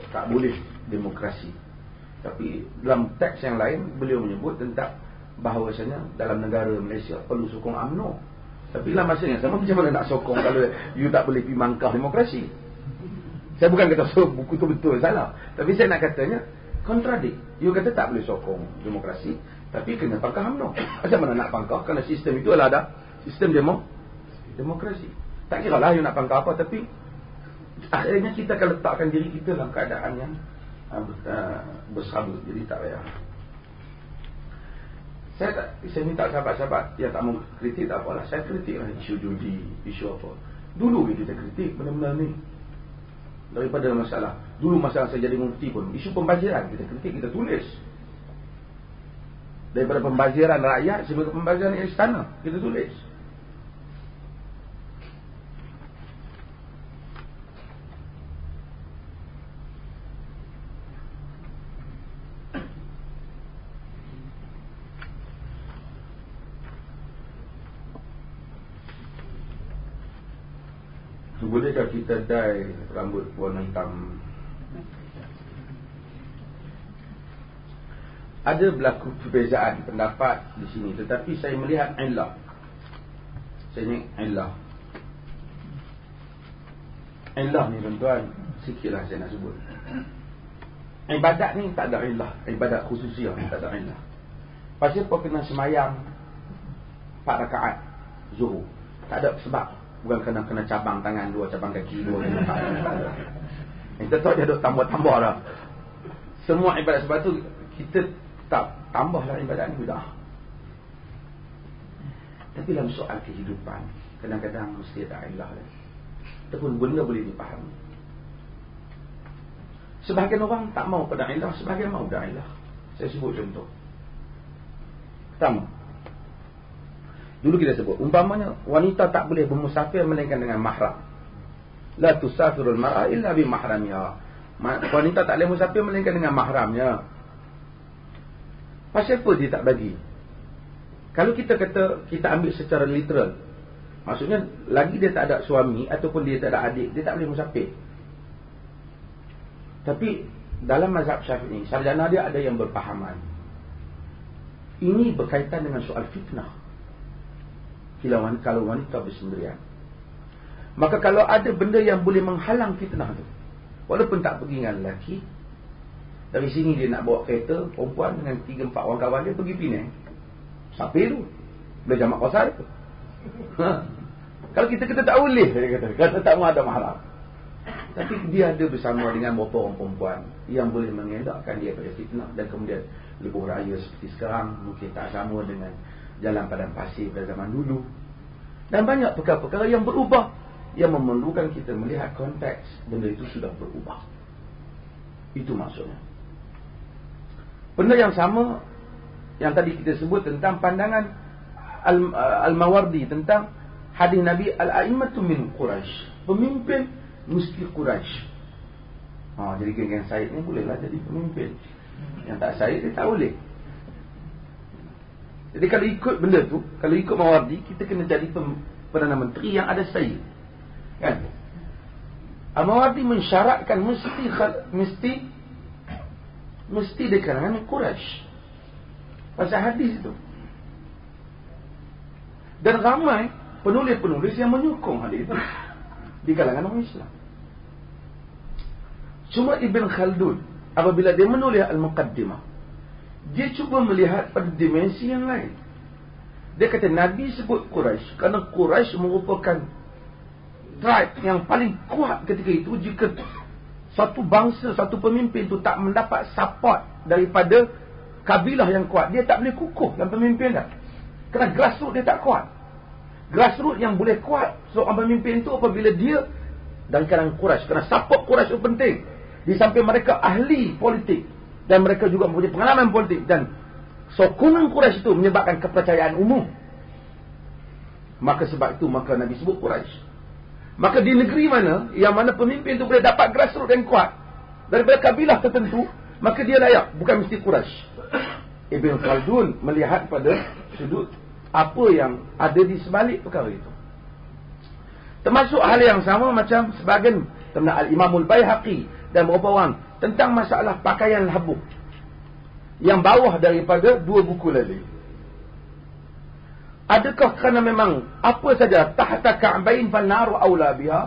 tak boleh demokrasi. Tapi dalam teks yang lain beliau menyebut tentang bahawasanya dalam negara Malaysia perlu sokong UMNO. Tapi dalam masa yang sama macam mana nak sokong kalau you tak boleh pergi mangkah demokrasi? Saya bukan kata buku tu betul salah, tapi saya nak katanya kontradik. You kata tak boleh sokong demokrasi, tapi kena pangkah UMNO. Macam mana nak pangkah? Kerana sistem itu adalah ada sistem demokrasi. Tak kira lah you nak pangkah apa, tapi akhirnya kita akan letakkan diri kita dalam keadaan yang bersabut. Jadi tak payah. Saya minta sahabat-sahabat yang tak mau kritik tak apalah. Saya kritik lah isu judi, isu apa. Dulu kita kritik benda-benda ni. Daripada masalah. Dulu masalah saya jadi mufti pun, isu pembaziran kita kritik, kita tulis. Daripada pembaziran rakyat sebagai pembaziran istana, kita tulis. Bolehkah kita dye rambut warna hitam? Ada berlaku perbezaan pendapat di sini, tetapi saya melihat illah. Saya ni illah. Illah ni tuan-tuan, sikitlah saya nak sebut. Ibadat ni tak ada illah, ibadat khususiah ni tak ada illah. Pasal apa kena semayang 4 rakaat zuhur? Tak ada sebab. Bukan kena cabang tangan 2, cabang kaki 2. Kita tahu dia duk tambah-tambah dah. Semua ibadat sebab tu kita tak tambahlah ibadat ni dah. Tapi dalam soal kehidupan kadang-kadang mesti ada ilah dah. Ataupun benda boleh dipahami. Sebahagian orang tak mau pada ilah, sebahagian mau pada ilah. Saya sebut contoh. Pertama, dulu kita sebut, umpamanya wanita tak boleh bermusafir melainkan dengan mahram. La tusafirul mar'a illa bi mahramiha. Wanita tak boleh musafir melainkan dengan mahramnya. Pasal apa dia tak bagi? Kalau kita kata, kita ambil secara literal, maksudnya lagi dia tak ada suami ataupun dia tak ada adik, dia tak boleh musafir. Tapi dalam mazhab Syafi'i, sarjana dia ada yang berpahaman. Ini berkaitan dengan soal fitnah. Kalau wanita bersendirian, maka kalau ada benda yang boleh menghalang fitnah tu, walaupun tak pergi dengan lelaki, dari sini dia nak bawa kereta perempuan dengan 3-4 orang kawan dia pergi Penang, sampai tu boleh jamak pasal tu. Kalau kita tak boleh, dia kata tak mau ada mahram. Tapi dia ada bersama dengan beberapa orang perempuan yang boleh mengelakkan dia pada fitnah. Dan kemudian lebuh raya seperti sekarang mungkin tak sama dengan jalan padang pasir pada zaman dulu. Dan banyak perkara-perkara yang berubah, yang memerlukan kita melihat konteks benda itu sudah berubah. Itu maksudnya. Benda yang sama yang tadi kita sebut tentang pandangan Al-Mawardi tentang hadis Nabi Al-A'immatu min Quraisy. Pemimpin mesti Quraisy. Jadi geng-geng Said ni bolehlah jadi pemimpin. Yang tak Said dia tak boleh. Jadi kalau ikut benda tu, kalau ikut Mawardi, kita kena jadi Perdana Menteri yang ada Sayyid. Kan? Mawardi mensyaratkan mesti di kalangan Quraisy. Pasal hadis itu. Dan ramai penulis-penulis yang menyokong hadis itu di kalangan orang Islam. Cuma Ibn Khaldun apabila dia menulis Al-Muqaddimah, dia cuba melihat pada dimensi yang lain. Dia kata Nabi sebut Quraisy kerana Quraisy merupakan tribe yang paling kuat ketika itu. Jika satu bangsa, satu pemimpin itu tak mendapat support daripada kabilah yang kuat, dia tak boleh kukuh dalam pemimpin dah. Kerana grassroots dia tak kuat. Grassroots yang boleh kuat seorang pemimpin itu apabila dia dari kalangan Quraisy. Kerana support Quraisy itu penting. Di samping mereka ahli politik dan mereka juga mempunyai pengalaman politik, dan sokongan Quraisy itu menyebabkan kepercayaan umum. Maka sebab itu maka Nabi sebut Quraisy. Maka di negeri mana yang mana pemimpin itu boleh dapat grassroots yang kuat daripada kabilah tertentu, maka dia layak, bukan mesti Quraisy. Ibn Khaldun melihat pada sudut apa yang ada di sebalik perkara itu. Termasuk hal yang sama macam sebahagian tentang Al-Imamul Baihaqi dan beberapa orang tentang masalah pakaian labuh yang bawah daripada 2 buku lali. Adakah kerana memang apa saja tahta ka'bain fal naru aula biha,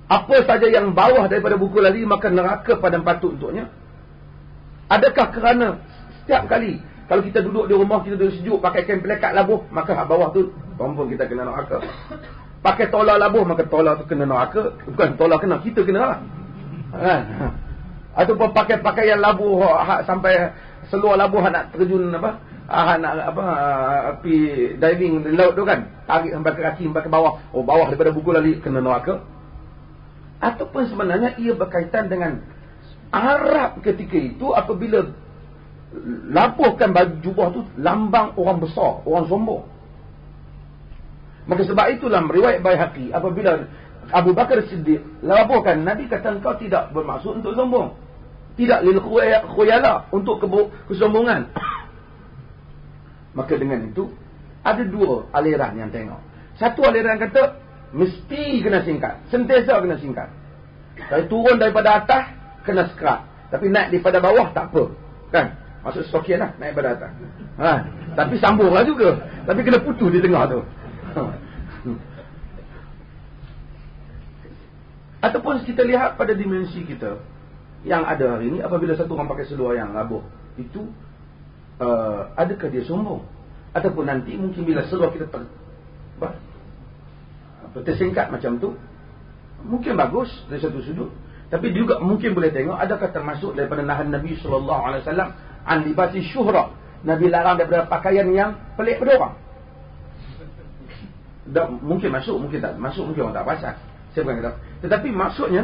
apa saja yang bawah daripada buku lali maka neraka pada patut untuknya? Adakah kerana setiap kali kalau kita duduk di rumah, kita duduk sejuk, pakai kain pelekat labuh, maka bawah tu confirm kita kena neraka. Pakai tolak labuh, maka tolak tu kena neraka. Bukan tolak kena, kita kena lah. Kan? Ataupun pakai pakaian labuh sampai seluar labuh nak terjun nak pergi diving di laut tu kan, tarik sampai ke kaki, sampai ke bawah. Oh, bawah daripada buku lali kena neraka. Ataupun sebenarnya ia berkaitan dengan Arab ketika itu apabila labuhkan baju jubah tu lambang orang besar, orang sombong. Maka sebab itulah riwayat Baihaqi apabila Abu Bakar Siddiq labuhkan, Nabi kata engkau tidak bermaksud untuk sombong, tidak lil khuyala, untuk kesombongan. Maka dengan itu ada 2 aliran yang tengok. Satu aliran kata mesti kena singkat, sentiasa kena singkat. Kalau turun daripada atas kena sekerat, tapi naik daripada bawah tak apa, kan? Maksud stokian lah, naik pada atas. Tapi sambung lah juga, tapi kena putus di tengah tu. Ataupun kita lihat pada dimensi kita yang ada hari ini, apabila satu orang pakai seluar yang labuh itu, adakah dia sombong? Ataupun nanti mungkin bila seluar kita tersingkat macam tu, mungkin bagus dari satu sudut, tapi juga mungkin boleh tengok adakah termasuk daripada nahan Nabi SAW an libasi syuhra. Nabi larang daripada pakaian yang pelik pada orang. Mungkin masuk, mungkin tak masuk, mungkin orang tak perasan. Saya bukan kata. Tetapi maksudnya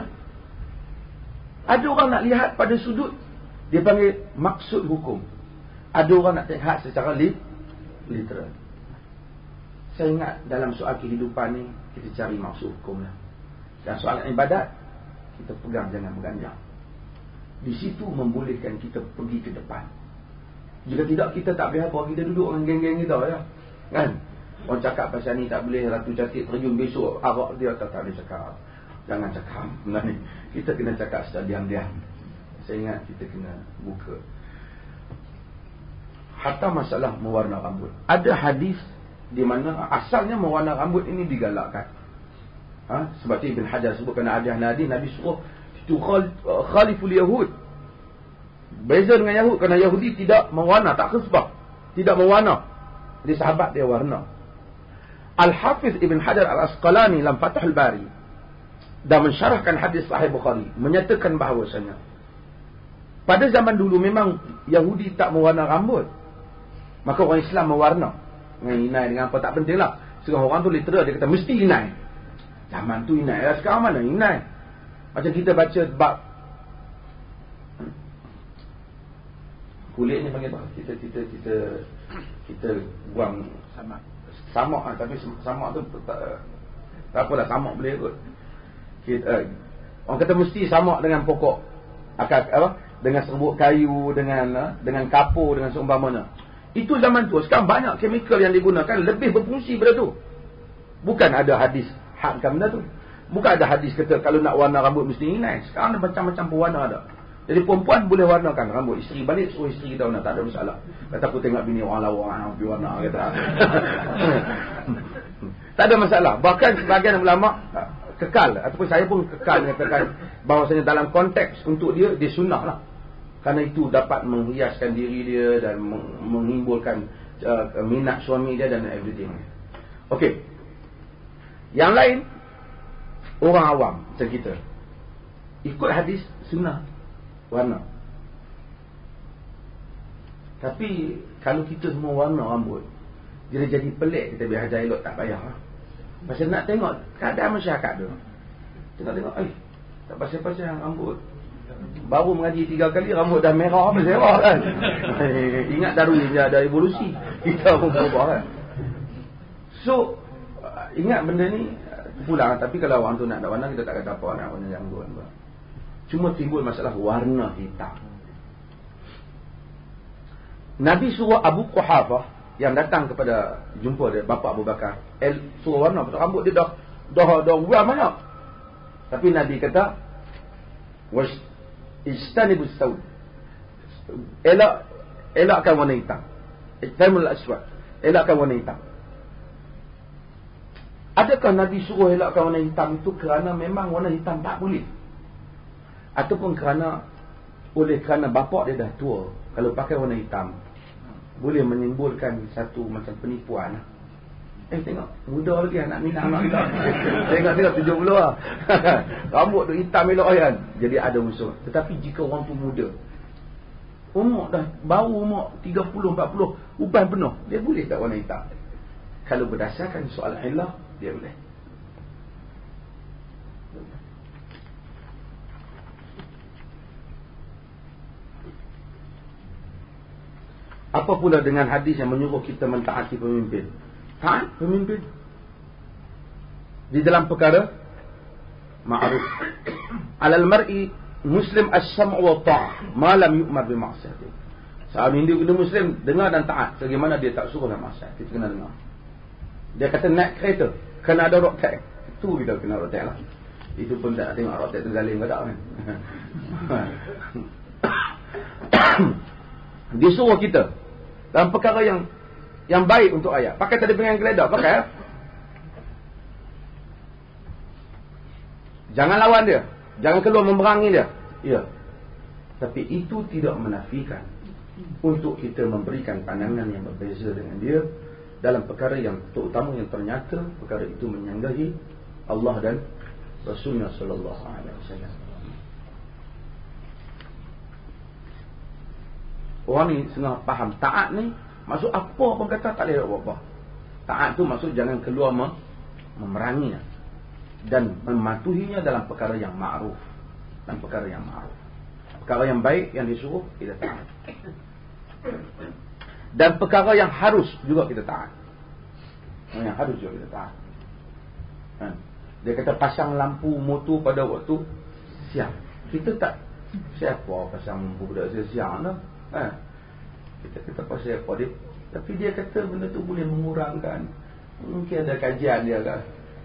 ada orang nak lihat pada sudut, dia panggil maksud hukum. Ada orang nak lihat secara literal. Saya ingat dalam soal kehidupan ni kita cari maksud hukum lah. Dan soal ibadat kita pegang, jangan berganjang. Di situ membolehkan kita pergi ke depan. Jika tidak, kita tak boleh apa, kita duduk dengan geng-geng kita ya. Kan? Orang cakap pasal ni tak boleh, Ratu Cantik terjun besok, arak dia tak boleh cakap. Jangan cakap benda ni. Kita kena cakap secara diam-diam. Saya ingat kita kena buka. Hatta masalah mewarna rambut. Ada hadis di mana asalnya mewarna rambut ini digalakkan. Sebab tu Ibn Hajar sebutkan ada hadis Nabi suruh itu khaliful Yahud. Beza dengan Yahud, kerana Yahudi tidak mewarna, tak khusbah, tidak mewarna. Jadi sahabat dia warna. Al-Hafiz Ibn Hajar Al-Asqalani dalam Fathul Bari dan mensyarahkan hadis Sahih Bukhari menyatakan bahawasanya pada zaman dulu memang Yahudi tak mewarna rambut, maka orang Islam mewarna dengan inai, dengan apa, tak penting lah. Sekarang orang tu literal, dia kata mesti inai. Zaman tu inai lah, sekarang mana inai. Macam kita baca bab kulit ni panggil apa? Kita buang samak, tapi samak tu tak apa dah, samak boleh kot. Orang kata mesti samak dengan pokok dengan serbuk kayu, dengan kapur, dengan seumpamanya. Itu zaman tu. Sekarang banyak chemical yang digunakan lebih berfungsi pada tu. Bukan ada hadis hadkan benda tu. Bukan ada hadis kata kalau nak warna rambut mesti inai. Sekarang ada macam-macam pewarna ada. Jadi perempuan boleh warnakan rambut. Isteri balik suruh isteri kita warna, tak ada masalah. Kata aku tengok bini orang lawa pergi warna, kata. Tak ada masalah. Bahkan sebahagian ulama kekal, ataupun saya pun kekal mengatakan bahawasanya dalam konteks untuk dia sunnah lah. Kerana itu dapat menghiaskan diri dia dan menimbulkan minat suami dia dan everything. Okey. Yang lain, orang awam macam kita ikut hadis sunnah warna. Tapi kalau kita semua warna rambut, Dia jadi pelik kita biar ajar elok tak payah lah. Pasal nak tengok keadaan masyarakat tu. Tengok-tengok, tak pasal-pasal yang rambut. Baru mengaji 3 kali rambut dah merah berserah kan. Ingat ada evolusi. Kita pun berubah kan. So ingat benda ni pulang. Tapi kalau orang tu nak ada warna, kita tak kata apa nak warna janggut. Cuma timbul masalah warna hitam. Nabi suruh Abu Quhafah yang datang kepada jumpa dia bapa Abu Bakar, suruh warna betul rambut dia dah buang banyak. Tapi Nabi kata istanibus saud, elakkan warna hitam. Ijtanibul aswad, elakkan warna hitam. Adakah Nabi suruh elakkan warna hitam itu kerana memang warna hitam tak boleh, ataupun kerana bapak dia dah tua, kalau pakai warna hitam boleh menimbulkan satu macam penipuan. Tengok muda lagi anak minang anak kita. Tengok 70 lah. Rambut tu hitam elok kan. Jadi ada unsur. Tetapi jika orang tu muda, umur dah baru umur 30 40, uban penuh, dia boleh tak warna hitam? Kalau berdasarkan soal illah, dia boleh. Apa pula dengan hadis yang menyuruh kita mentaati pemimpin? Taat pemimpin di dalam perkara ma'ruf. Alal mar'i muslim as-sam'u wa ta'ah ma lam yu'mar bi ma'siyati. Seorang individu muslim dengar dan taat sebagaimana dia tak suruh dalam maksiat. Kita kena dengar. Dia kata naik kereta kena ada road tax. Itu kita kena road tax lah. Itu pun tak nak tengok road tax tu zalim ke tak kan. Disuruh kita dalam perkara yang baik untuk ayat. Pakai tadi dengan geledak, pakai. Jangan lawan dia. Jangan keluar memerangi dia. Ya. Tapi itu tidak menafikan untuk kita memberikan pandangan yang berbeza dengan dia dalam perkara yang terutama yang ternyata perkara itu menyanggahi Allah dan Rasulnya sallallahu alaihi wasallam. Orang ni setengah faham taat ni maksud apa pun kata tak boleh apa-apa. Taat tu maksud jangan keluar memerangi dan mematuhinya dalam perkara yang ma'ruf. Dalam perkara yang ma'ruf. Perkara yang baik yang disuruh kita taat. Dan perkara yang harus juga kita taat. Yang harus juga kita taat. Dia kata pasang lampu motor pada waktu siang. Kita tak, siapa pasang lampu pada siang dah. Kita pasal apa dia. Tapi dia kata benda tu boleh mengurangkan. Mungkin ada kajian dia kan.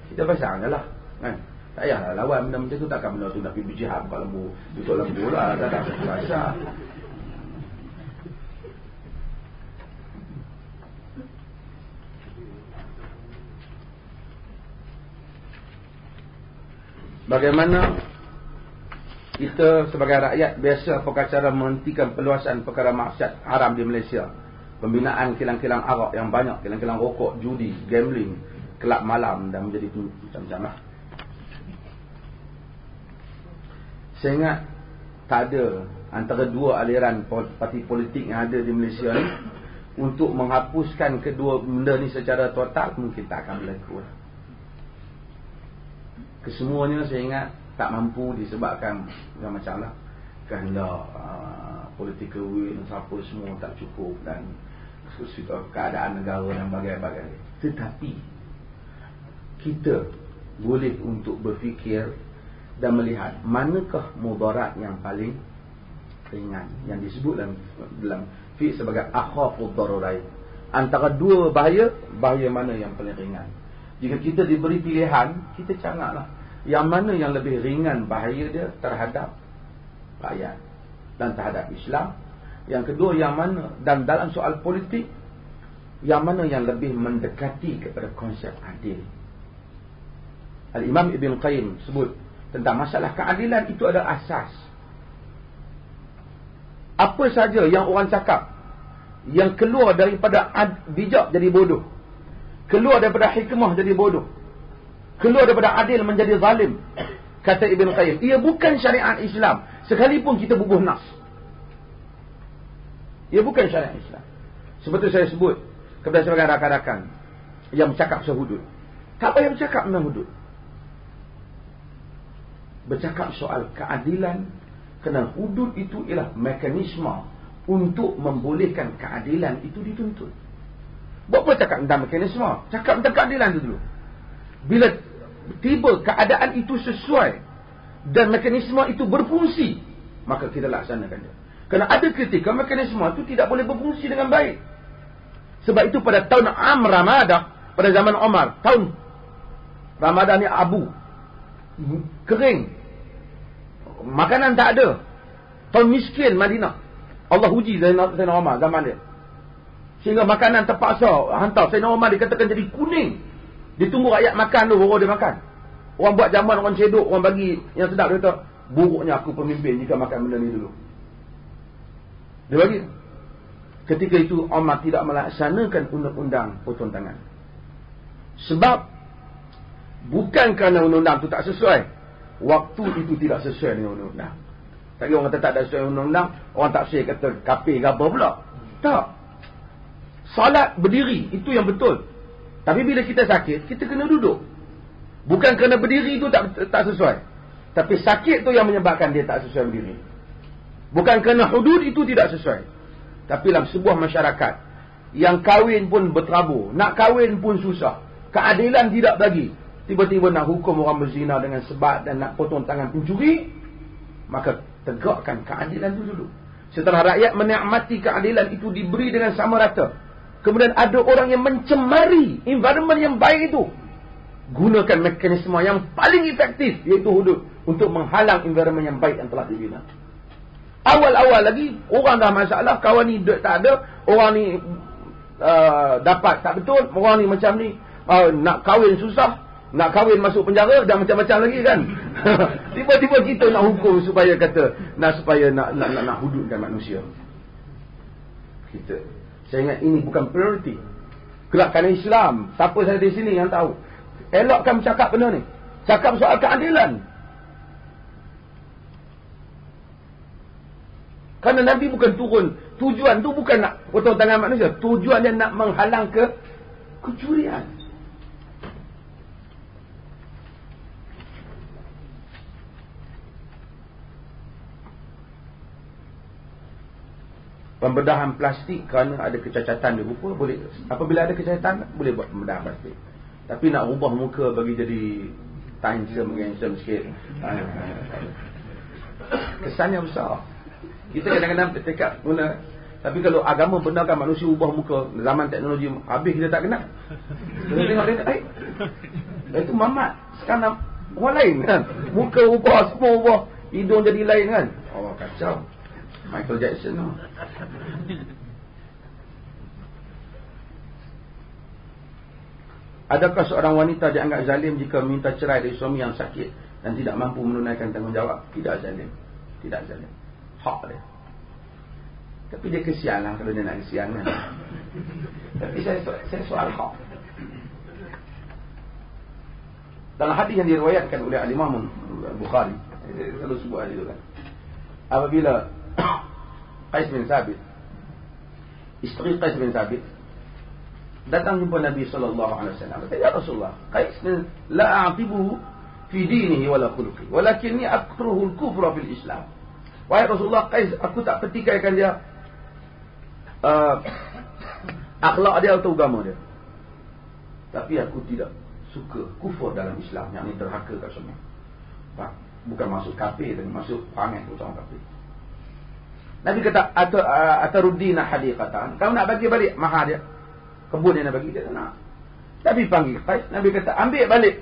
Kita pasang je lah kan. Tak payahlah lawan benda macam tu. Takkan benda tu nak pergi berjihad kat lembu, tutup lembu lah. Tak ada pasal. Bagaimana kita sebagai rakyat biasa apakah cara menghentikan peluasan perkara maksiat haram di Malaysia? Pembinaan kilang-kilang arak yang banyak, kilang-kilang rokok, judi, gambling, kelab malam dan menjadi macam-macam lah. Saya ingat tak ada antara dua aliran parti politik yang ada di Malaysia ni untuk menghapuskan kedua benda ni secara total mungkin tak akan berlaku. Kesemuanya saya ingat tak mampu disebabkan macam lah kehendak political will siapa semua tak cukup dan keadaan negara dan bagai-bagai. Tetapi kita boleh untuk berfikir dan melihat manakah mudarat yang paling ringan yang disebut dalam fiqh sebagai akhafud dararain. Antara dua bahaya mana yang paling ringan? Jika kita diberi pilihan, kita cangaklah yang mana yang lebih ringan bahaya dia terhadap rakyat dan terhadap Islam. Yang kedua yang mana, dan dalam soal politik, yang mana yang lebih mendekati kepada konsep adil. Al-Imam Ibn Qayyim sebut tentang masalah keadilan itu adalah asas. Apa saja yang orang cakap yang keluar daripada bijak jadi bodoh, keluar daripada hikmah jadi bodoh, keluar daripada adil menjadi zalim, kata Ibn Qayyim, ia bukan syariat Islam sekalipun kita bubuh nas. Ia bukan syariat Islam. Seperti saya sebut, kepada sebagian rakan-rakan yang bercakap pasal hudud. Tak payah bercakap tentang hudud. Bercakap soal keadilan, kerana hudud itu ialah mekanisme untuk membolehkan keadilan itu dituntut. Buat apa cakap tentang mekanisme? Cakap tentang keadilan itu dulu. Bila tiba keadaan itu sesuai dan mekanisme itu berfungsi, maka kita laksanakan dia. Kerana ada ketika mekanisme itu tidak boleh berfungsi dengan baik. Sebab itu pada tahun Ramadah, pada zaman Umar, tahun Ramadah ni abu, kering, makanan tak ada, tahun miskin Madinah, Allah uji Sayyidina Umar zaman dia, sehingga makanan terpaksa hantar. Sayyidina Umar dikatakan jadi kuning. Dia tunggu rakyat makan dulu baru dia makan. Orang buat jamuan, orang cedok, orang bagi yang sedap. Dia kata, buruknya aku pemimpin jika makan benda ni dulu. Dia bagi. Ketika itu Umar tidak melaksanakan undang-undang potong tangan. Sebab bukan kerana undang-undang itu tak sesuai. Waktu itu tidak sesuai dengan undang-undang. Tadi orang kata tak ada sesuai undang-undang, orang tak sesuai kata kafir ke apa pula. Tak. Salat berdiri, itu yang betul. Tapi bila kita sakit, kita kena duduk. Bukan kerana berdiri itu tak sesuai. Tapi sakit tu yang menyebabkan dia tak sesuai berdiri. Bukan kerana hudud itu tidak sesuai. Tapi dalam sebuah masyarakat yang kahwin pun berterabur, nak kahwin pun susah, keadilan tidak bagi, tiba-tiba nak hukum orang berzina dengan sebat dan nak potong tangan pencuri, maka tegakkan keadilan itu dulu. Setelah rakyat menikmati keadilan itu diberi dengan sama rata, kemudian ada orang yang mencemari environment yang baik itu, gunakan mekanisme yang paling efektif, iaitu hudud, untuk menghalang environment yang baik yang telah dibina. Awal-awal lagi orang dah masalah, kawan ni duit tak ada, orang ni dapat tak betul, orang ni macam ni, nak kahwin susah, nak kahwin masuk penjara dan macam-macam lagi kan. Tiba-tiba kita nak hukum supaya nak hududkan manusia. Saya ingat ini bukan prioriti. Gerakan Islam, siapa saya di sini yang tahu, elokkan bercakap benda ni. Cakap soal keadilan. Kerana Nabi bukan turun, tujuan tu bukan nak potong tangan manusia, tujuan dia nak menghalang kecurian. Pembedahan plastik kerana ada kecacatan dia rupa, boleh. Apabila ada kecacatan, boleh buat pembedahan plastik. Tapi nak ubah muka bagi jadi handsome sikit, kesannya besar. Kita kadang-kadang tekad guna. Tapi kalau agama benarkan manusia ubah muka, zaman teknologi habis kita tak kenal. Kita tengok dia, itu Mamat. Sekarang orang lain kan, muka ubah, semua ubah, hidung jadi lain kan. Oh kacau, Michael Jackson tu. Adakah seorang wanita dianggap zalim jika minta cerai dari suami yang sakit dan tidak mampu menunaikan tanggungjawab? Tidak zalim. Tidak zalim. Hak dia. Tapi dia kesian lah kalau dia nak kesian kan. Tapi saya soal hak. Dalam hadis yang diriwayatkan oleh Al-Imam Bukhari, saya selalu sebut hadis itu kan, apabila Qais bin Thabit, isteri Qais bin Thabit, datang jumpa Nabi SAW, kata, ya Rasulullah, Qais bin la a'tibuhu fi dinihi wala khuluqi, walakinni akruhu al-kufra fil Islam. Wahai Rasulullah, Qais, aku tak petikaikan dia akhlak dia atau agama dia, tapi aku tidak suka kufur dalam Islam, yang ini derhaka kat semua. Bukan masuk kafir, tapi masuk perangai orang kafir. Nabi kata, ataruddina hadiqatan, kamu nak bagi balik mahar dia, kebun dia nak bagi, dia tak nak. Tapi panggil Qais, Nabi kata, ambil balik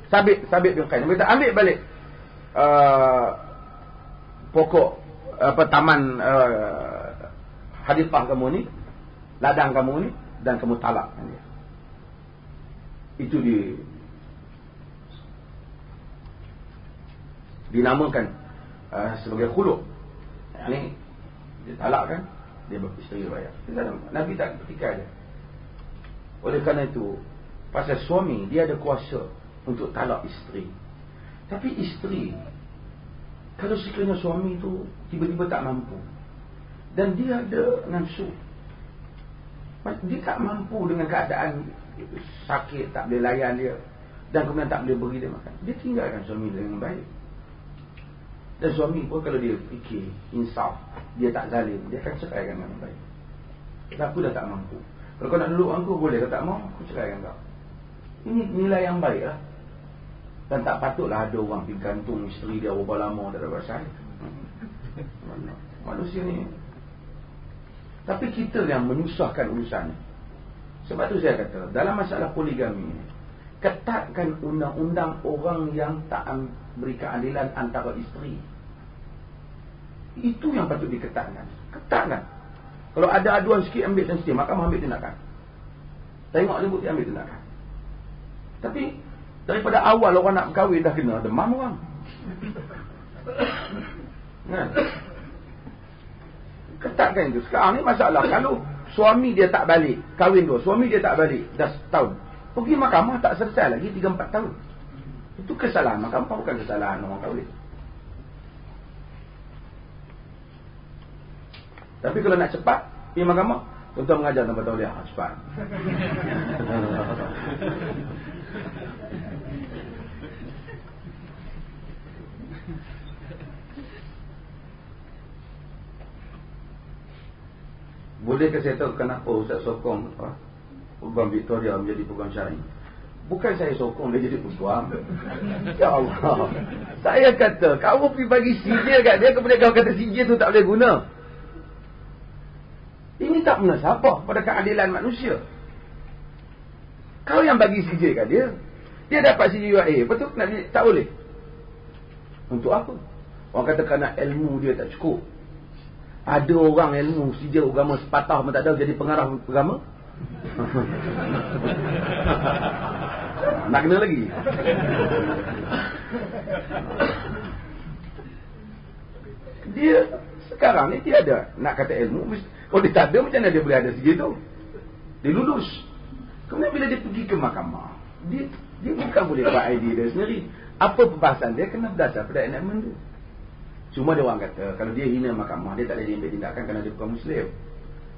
Sabit bin Qais. Nabi kata, ambil balik pokok taman hadiqah kamu ni, ladang kamu ni, dan kamu talak dia. Itu dinamakan sebagai khuluk. Ni dia talak kan, dia beristeri bayar. Nabi tak petikai dia. Oleh kerana itu, pasal suami dia ada kuasa untuk talak isteri. Tapi isteri, kalau sekiranya suami itu tiba-tiba tak mampu dan dia ada nafsu, Dia tak mampu dengan keadaan sakit, tak boleh layan dia, dan kemudian tak boleh beri dia makan. Dia tinggalkan suami dengan baik. Dan suami pun kalau dia fikir insaf, dia tak zalim, dia akan ceraikan dengan baik. Aku dah tak mampu. Kalau kau nak duduk aku boleh, kalau tak mau aku ceraikan kau. Ini nilai yang baik lah. Dan tak patutlah ada orang pergi gantung isteri dia berapa lama tak dapat saya. Manusia ni. Tapi kita yang menyusahkan urusan. Sebab tu saya kata, dalam masalah poligami, ketatkan undang-undang orang yang tak beri keadilan antara isteri. Itu yang patut diketatkan. Ketatkan. Kalau ada aduan sikit, ambil sensitif, mahkamah ambil tindakan. Tengok dia bukti, ambil tindakan. Tapi daripada awal orang nak berkahwin dah kena demam orang. Kan? Ketatkan itu. Sekarang ni masalah, kalau suami dia tak balik, kahwin tu, suami dia tak balik dah setahun, pergi mahkamah tak selesai lagi 3-4 tahun. Itu kesalahan mahkamah, bukan kesalahan orang kahwin. Tapi kalau nak cepat pergi mahkamah, tuan-tuan mengajar tanpa tauliah, cepat. Bolehkah saya tahu kenapa Ustaz sokong Peguam Victoria menjadi peguam syar'i? Bukan saya sokong dia jadi peguam. Ya Allah. Saya kata, kau pergi bagi sijil kat dia, kemudian kau kata sijil tu tak boleh guna. Ini tak menasabah pada keadilan manusia. Kau yang bagi sijil kat dia, dia dapat sijil UAA, betul? Tak boleh. Untuk apa? Orang kata kerana ilmu dia tak cukup. Ada orang ilmu sijil agama sepatah pun tak ada, jadi pengarah agama. Nak kena lagi. Dia sekarang ni tiada nak kata ilmu. Kalau dia tak ada, macam mana dia boleh ada sijil tu? Dia lulus. Kemudian bila dia pergi ke mahkamah, dia bukan boleh buat idea dia sendiri. Apa perbahasan dia kena berdasar pada enactment tu. Cuma dia orang kata, kalau dia hina mahkamah, dia tak boleh diambil tindakan kerana dia bukan Muslim.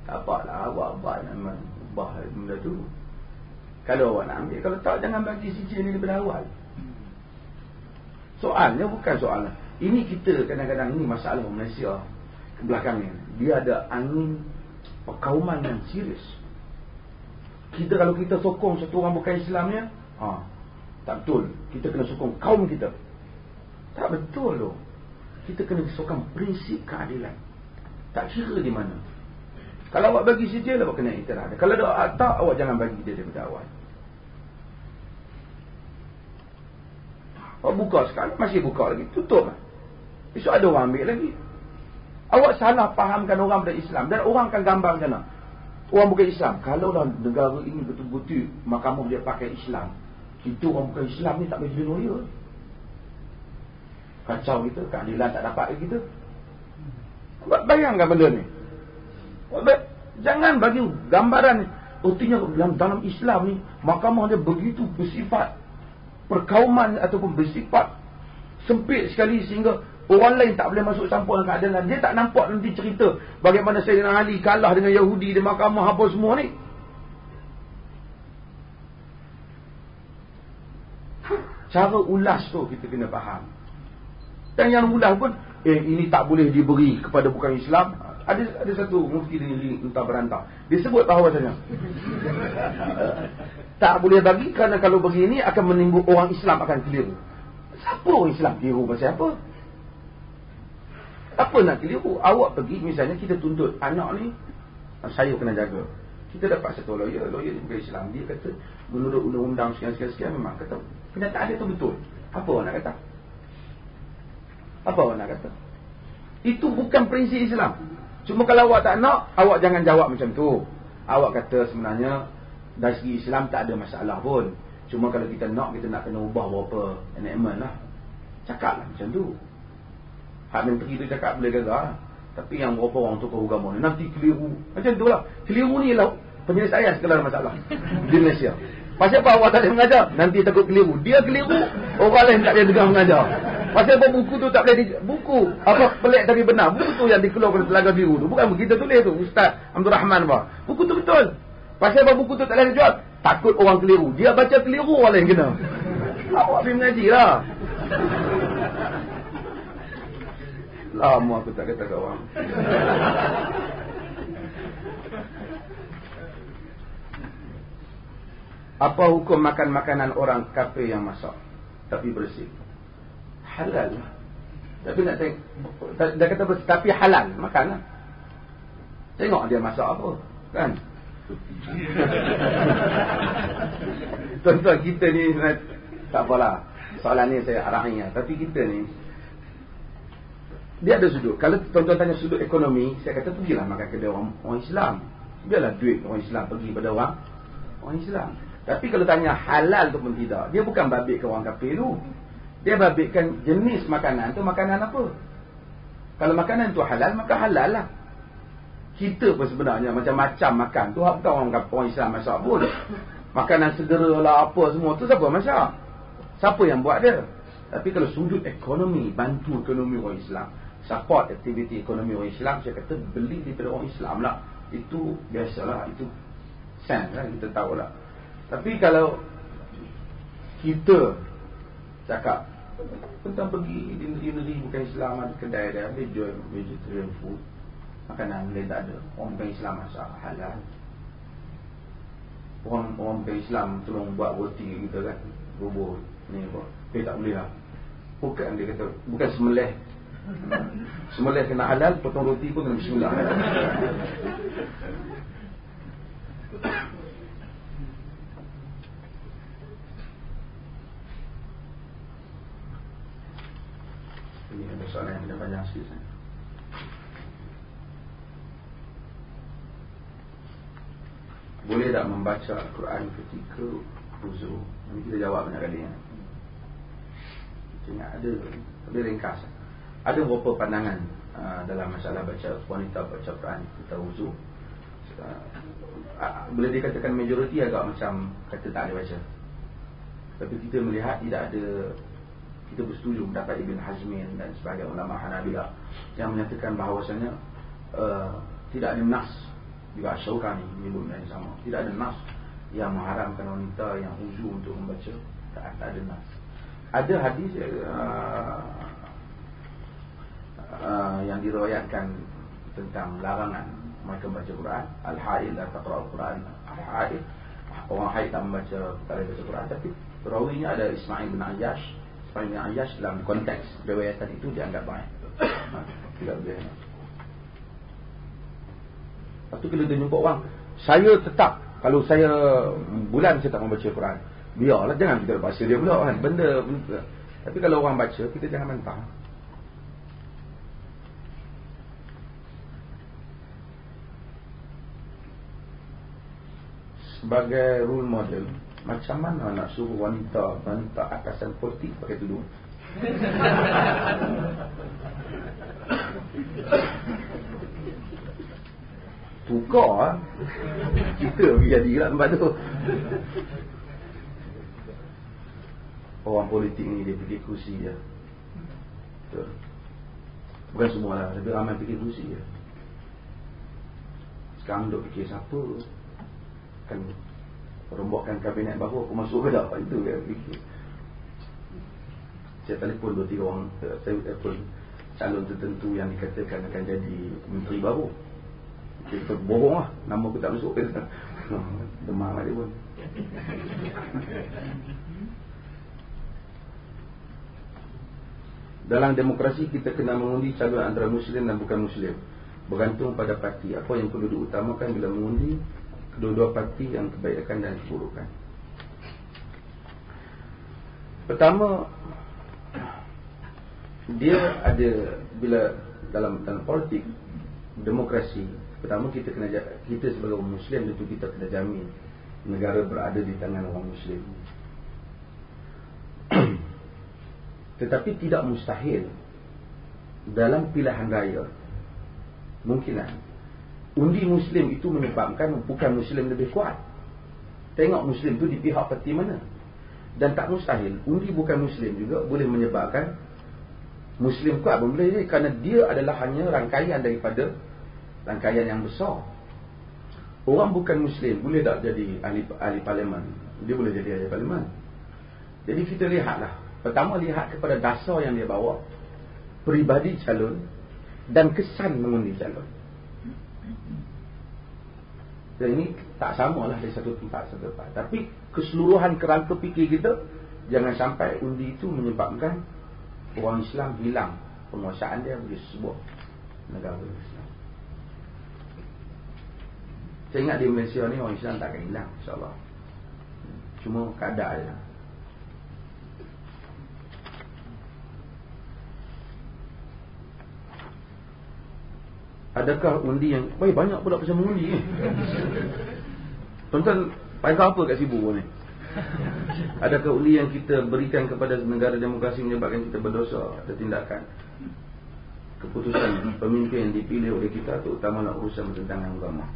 Tak apalah, awak memang ubah benda tu. Kalau awak nak ambil, kalau tak, jangan bagi sijil ni daripada awal. Soalnya bukan soal. Ini kita kadang-kadang, ini masalah Malaysia ke belakangnya. Dia ada angin perkauman yang serius. Kalau kita sokong satu orang bukan Islamnya, tak betul. Kita kena sokong kaum kita. Tak betul tu. Kita kena sokong prinsip keadilan. Tak kira di mana. Kalau awak bagi sijil, awak kena iktiraf. Kalau tak, awak jangan bagi dia daripada awal. Awak buka sekarang, masih buka lagi, tutup. Besok ada orang ambil lagi. Awak salah fahamkan orang pada Islam. Dan orang akan gambar macam mana? Orang bukan Islam. Kalau dah negara ini betul-betul mahkamah dia pakai Islam, itu orang bukan Islam ni tak boleh jadi lawyer. Kacau kita, keadilan tak dapat kita. Bayangkan benda ni. Jangan bagi gambaran ni. Artinya dalam Islam ni, mahkamah dia begitu bersifat perkauman ataupun bersifat sempit sekali sehingga orang lain tak boleh masuk campur dalam keadilan. Dia tak nampak nanti cerita bagaimana Sayyidina Ali kalah dengan Yahudi di mahkamah apa semua ni. Cara ulas tu kita kena faham. Dan yang ulas pun, ini tak boleh diberi kepada bukan Islam. Ada satu mufti di negeri entah berantah. Dia sebut bahawasanya tak boleh bagi kerana kalau begini akan menimbul orang Islam akan keliru. Siapa orang Islam keliru pasal apa? Apa nak keliru? Awak pergi, misalnya kita tuntut anak ni, saya kena jaga. Kita dapat satu lawyer ni bukan Islam. Dia kata menurut undang-undang sekian-sekian memang kata kenyataan dia tu betul. Apa orang nak kata? Apa orang nak kata? Itu bukan prinsip Islam. Cuma kalau awak tak nak, awak jangan jawab macam tu. Awak kata sebenarnya dari segi Islam tak ada masalah pun. Cuma kalau kita nak kena ubah berapa enactment lah. Cakap lah macam tu. Hak menteri tu cakap boleh gagal. Tapi yang berapa orang tokoh agama ni nanti keliru. Macam tu lah. Keliru ni lah penyelesaian segala masalah di Malaysia. Pasal apa awak tak boleh mengajar? Nanti takut keliru. Dia keliru, orang lain tak boleh dengar mengajar. Pasal apa buku tu tak boleh buku apa pelik tapi benar. Buku tu yang dikeluarkan Telaga Biru tu bukan kita tulis tu, Ustaz Abdul Rahman bah. Buku tu betul. Pasal apa buku tu tak boleh jual? Takut orang keliru. Dia baca keliru, orang lain kena. Awak pergi mengaji lah. Lama aku tak kata kat orang. Apa hukum makan makanan orang kafir yang masak tapi bersih? Halal lah. Tapi nak tengok, dia kata bersih tapi halal, makan lah. Tengok dia masak apa, kan? Tuan-tuan kita ni, tak apalah, soalan ni saya arahin, tapi kita ni dia ada sudut. Kalau tuan-tuan tanya sudut ekonomi, saya kata pergilah makan kedai orang Islam. Biarlah duit orang Islam pergi pada orang Islam. Tapi kalau tanya halal tu pun tidak. Dia bukan babitkan orang kafir tu. Dia babitkan jenis makanan tu makanan apa. Kalau makanan tu halal, maka halal lah. Kita pun sebenarnya macam-macam makan tu, bukan orang Islam masak pun. Makanan segera lah apa semua tu, siapa masak? Siapa yang buat dia? Tapi kalau sudut ekonomi, bantu ekonomi orang Islam, support aktiviti ekonomi orang Islam, saya kata beli daripada orang Islam lah. Itu biasalah, itu sense lah, kita tahu lah. Tapi kalau kita cakap tentang pergi di negeri bukan Islam, ada kedai dia, dia jual vegetarian food, makanan lain tak ada. Orang bukan Islam masak halal. Orang bukan Islam tolong buat roti kita kan, bubur ni buat. Dia tak boleh lah. Bukan, dia kata bukan sembelih. Sembelih kena halal, potong roti pun kena bismillah. Ini ada soalan yang kita banyak sikit. Boleh tak membaca Al-Quran ketika wuzu? Ini kita jawab banyak kali ya. Ada ringkas. Ada beberapa pandangan dalam masalah baca wanita baca Quran ketika wuzu. Boleh dikatakan majoriti agak macam kata tak boleh baca. Tapi kita melihat tidak ada. Kita bersetuju pendapat Ibn Hazmin dan sebagai ulama Hanabilah yang menyatakan bahawasanya tidak ada nas, juga Syaukani menyebut yang sama, tidak ada nas yang mengharamkan wanita yang wuzu untuk membaca. Tak ada nas. Ada hadis yang diriwayatkan tentang larangan mereka membaca Quran. Al-haid la taqra al-Quran. Al-haid, orang haid tak membaca, tak boleh baca Quran. Tapi perawinya ada Ismail bin Ayyash. Ismail bin Ayyash dalam konteks riwayat tadi itu dianggap baik. Tidak boleh. Lepas tu bila dia jumpa orang, saya tetap, kalau saya bulan saya tak membaca Quran, biarlah, jangan kita paksa dia pula kan, benda. Tapi kalau orang baca, kita jangan mentah. Sebagai role model, macam mana nak suruh wanita atasan politik pakai tudung? Tukar kita pergi jadilah tempat tu. Orang politik ni dia fikir kursi je. Betul. Bukan semua lah, tapi ramai fikir kursi je. Sekarang duk fikir siapa kan rombokkan kabinet baru aku masuk ke tak, itu dia fikir. Saya telefon 2-3 orang, saya telefon calon tertentu yang dikatakan akan jadi menteri baru. Kita bohong lah, nama aku tak masuk. Demam lah dia pun. Dalam demokrasi kita kena mengundi calon antara Muslim dan bukan Muslim, bergantung pada parti. Apa yang perlu diutamakan bila mengundi kedua-dua parti yang kebaikan dan keburukan? Pertama, dia ada, bila dalam politik demokrasi, pertama kita sebagai orang Muslim tentu kita kena jamin negara berada di tangan orang Muslim. Tetapi tidak mustahil dalam pilihan raya mungkinan undi Muslim itu menyebabkan bukan Muslim lebih kuat. Tengok Muslim itu di pihak parti mana. Dan tak mustahil undi bukan Muslim juga boleh menyebabkan Muslim kuat. Boleh, kerana dia adalah hanya rangkaian daripada rangkaian yang besar. orang bukan Muslim boleh tak jadi ahli parlimen? Dia boleh jadi ahli parlimen. Jadi kita lihatlah. Pertama, lihat kepada dasar yang dia bawa, peribadi calon dan kesan mengundi calon. Dan ini tak samalah dari satu tempat satu tempat. Tapi keseluruhan kerangka fikir kita, jangan sampai undi itu menyebabkan orang Islam hilang penguasaan dia bagi sebuah negara Islam. Saya ingat di Malaysia ni orang Islam takkan hilang, insyaAllah. Cuma keadaan je. Adakah undi yang banyak pula pasal mengundi ni? Tuan-tuan payah apa kat Sibu ni? Adakah undi yang kita berikan kepada negara demokrasi menyebabkan kita berdosa atau tindakan keputusan pemimpin dipilih oleh kita, terutamanya urusan bertentangan agama?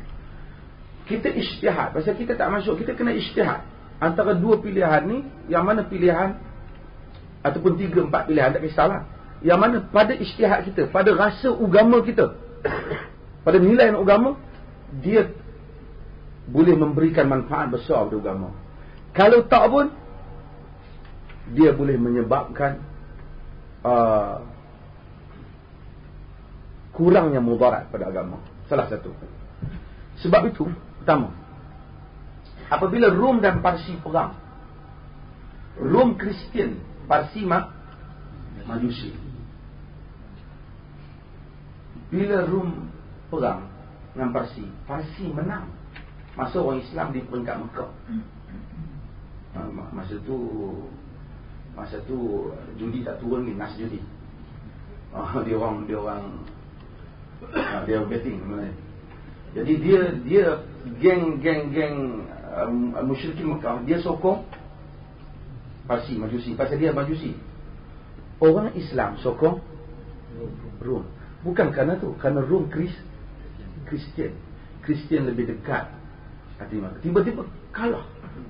Kita ijtihad. Pasal kita tak masuk, kita kena ijtihad antara dua pilihan ni. Yang mana pilihan, ataupun 3-4 pilihan, tak kisahlah. Yang mana pada ijtihad kita, pada rasa agama kita, pada nilai agama, dia boleh memberikan manfaat besar pada agama. Kalau tak pun, dia boleh menyebabkan kurangnya mudarat pada agama. Salah satu. Sebab itu, pertama, apabila Rom dan Parsi perang, Rom Kristian, Parsi Majusi. Bila Rom perang dengan Parsi, Parsi menang. Masa orang Islam di peringkat Mekah. Masa tu judi tak turun ni, nas judi. Dia orang betting sebenarnya. Jadi dia geng musyrikin Mekah, dia sokong Parsi Majusi. Pasal dia Majusi. Orang Islam sokong Rom. Bukan kerana tu, kerana Rom Kristian. Kristian lebih dekat hati mereka. Tiba-tiba kalah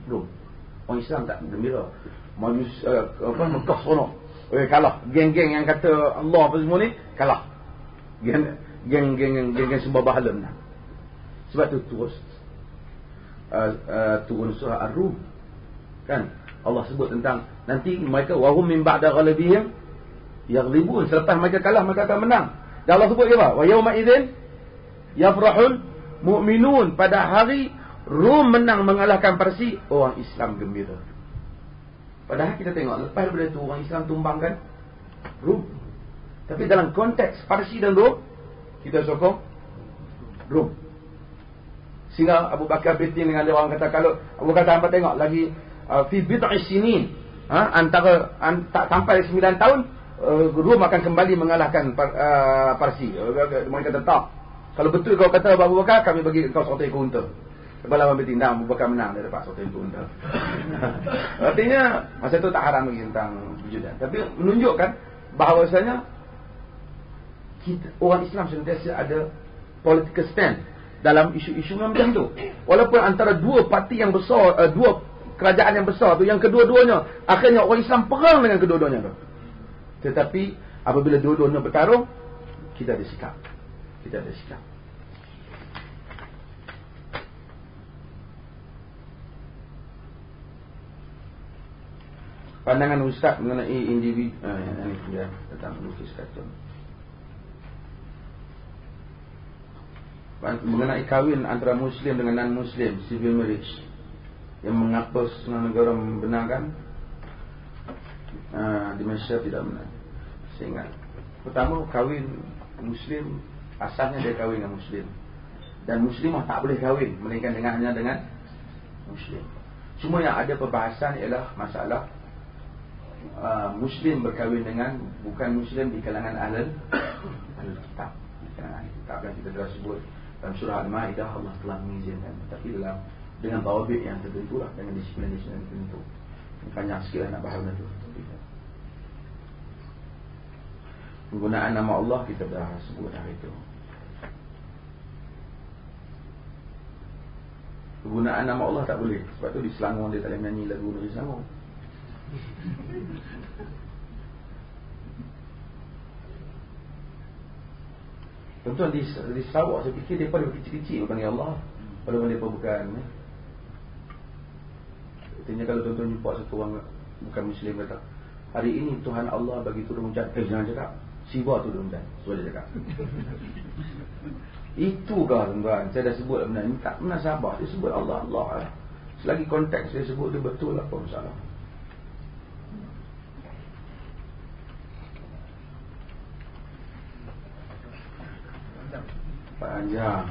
Rom. Orang Islam tak gembira. Mekah seronok. Kalah. Geng-geng yang kata Allah apa semua ni kalah. Geng-geng sembah bahala menang. Sebab tu terus turun surah Ar-Rum. Kan? Allah sebut tentang nanti mereka wahum min ba'da ghalabihim yaghlibun. Selepas mereka kalah, mereka akan menang. Dan Allah sebut apa? Wa yawma idzin yafrahul mu'minun. Pada hari Rom menang mengalahkan Parsi, orang Islam gembira. Padahal kita tengok lepas daripada itu orang Islam tumbangkan Rom. Tapi dalam konteks Parsi dan Rom, kita sokong Rom. Sehingga Abu Bakar Bitin dengan dia orang kata, kalau Abu Bakar hampa tengok lagi fi bid'i sinin, antara tak sampai 9 tahun Rom akan kembali mengalahkan Parsi. Mereka tetap, kalau betul kau kata Abu Bakar, kami bagi kau 100 ekor unta. Kepala Abu Bakar Abu Bakar menang, dia dapat 100 ekor unta. Artinya masa tu tak haram lagi tentang wujudan. Tapi menunjukkan bahawasanya kita, orang Islam sentiasa ada political stand dalam isu-isu macam tu. Walaupun antara dua parti yang besar, dua kerajaan yang besar tu, yang kedua-duanya akhirnya orang Islam perang dengan kedua-duanya tu. Tetapi apabila dua-duanya bertarung, kita ada sikap. Kita ada sikap. Pandangan Ustaz mengenai individu ini dia tentang melukis kartun. Mengenai kahwin antara Muslim dengan non-Muslim, civil marriage, yang mengapa setengah negara membenarkan, di Malaysia tidak benar. Saya ingat, pertama, kahwin Muslim asalnya dia kahwin dengan Muslim, dan Muslimah tak boleh kahwin melainkan hanya dengan Muslim. Cuma yang ada perbahasan ialah masalah Muslim berkahwin dengan bukan Muslim di kalangan Ahlul Kitab. Di kalangan Ahlul Kitab yang kita telah sebut dalam surah Al-Ma'idah, Allah telah mengizinkan. Tapi dengan bawabit yang tertentu lah, dengan disiplin-disiplin tertentu. Banyak sekali nak bahas benda tu. Penggunaan nama Allah kita dah sebut hari itu. Penggunaan nama Allah tak boleh. Sebab tu di Selangor dia tak boleh nyanyi lagu Negeri Selangor. Tuan-tuan di Sarawak saya fikir mereka pada kecil-kecil panggil Allah. Walaupun mereka bukan artinya kalau tuan-tuan jumpa satu orang bukan Muslim kata, hari ini Tuhan Allah bagi turun hujan, jangan cakap Siwa turun hujan, sudah dia cakap. Itu kau tuan-tuan, saya dah sebut benda ni, tak pernah sabar. Dia sebut Allah lah. Selagi konteks dia sebut dia betul, apa masalah. Panjang.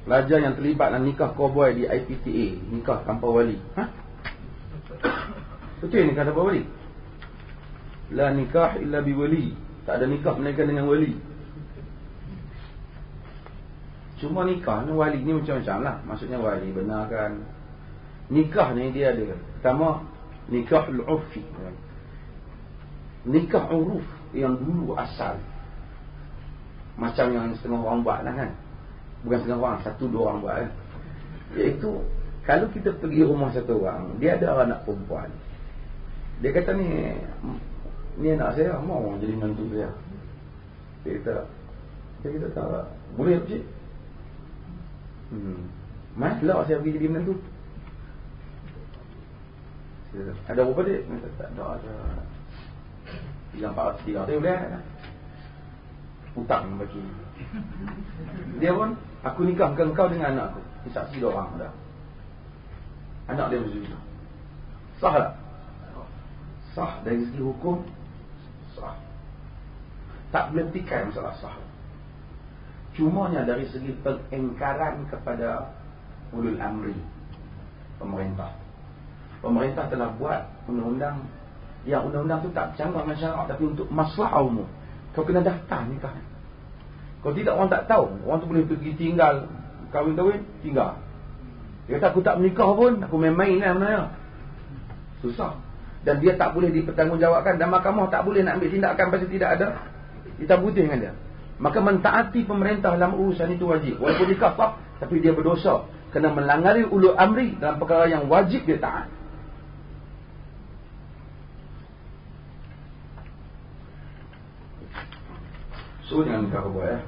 Pelajar yang terlibat dalam nikah cowboy di IPTA, nikah tanpa wali. Betul nikah tanpa wali? La nikah illa biwali. Tak ada nikah melainkan dengan wali. Cuma nikah ni wali ni macam-macam lah. Maksudnya wali benarkan. Nikah ni dia ada. Pertama, nikahul urfi. Nikah uruf yang dulu asal. Macam yang setengah orang buat lah kan. Bukan setengah orang, satu dua orang buat kan. Iaitu, kalau kita pergi rumah satu orang, dia ada anak perempuan. Dia kata ni anak saya, mau jadi menantu saya. Dia kata tak, boleh tak cik? Masalah saya pergi jadi menantu. Ada apa dia? Tak ada. 300 dia boleh kan? Hutang bagi. Dia pun, aku nikahkan kau dengan anak aku. Dia saksi 2 orang dah. Anak dia berzina. Sah tak? Sah. Dari segi hukum, sah. Tak boleh tikai masalah sah. Cumanya dari segi pengingkaran kepada ulul amri, pemerintah. Pemerintah telah buat undang-undang, yang undang-undang tu tak bercanggah dengan syarak, tapi untuk masalah umum. Kau kena daftar nikah. Kalau tidak, orang tak tahu. Orang tu boleh pergi tinggal, kahwin-kahwin, tinggal. Dia kata aku tak menikah pun, aku main-main lah sebenarnya. Susah. Dan dia tak boleh dipertanggungjawabkan, dan mahkamah tak boleh nak ambil tindakan pasal tidak ada hitam putih dengan dia. Maka mentaati pemerintah dalam urusan itu wajib. Walaupun dia kafir, tapi dia berdosa kerana melanggar ulul amri dalam perkara yang wajib dia taat. So jangan nikah buat ya.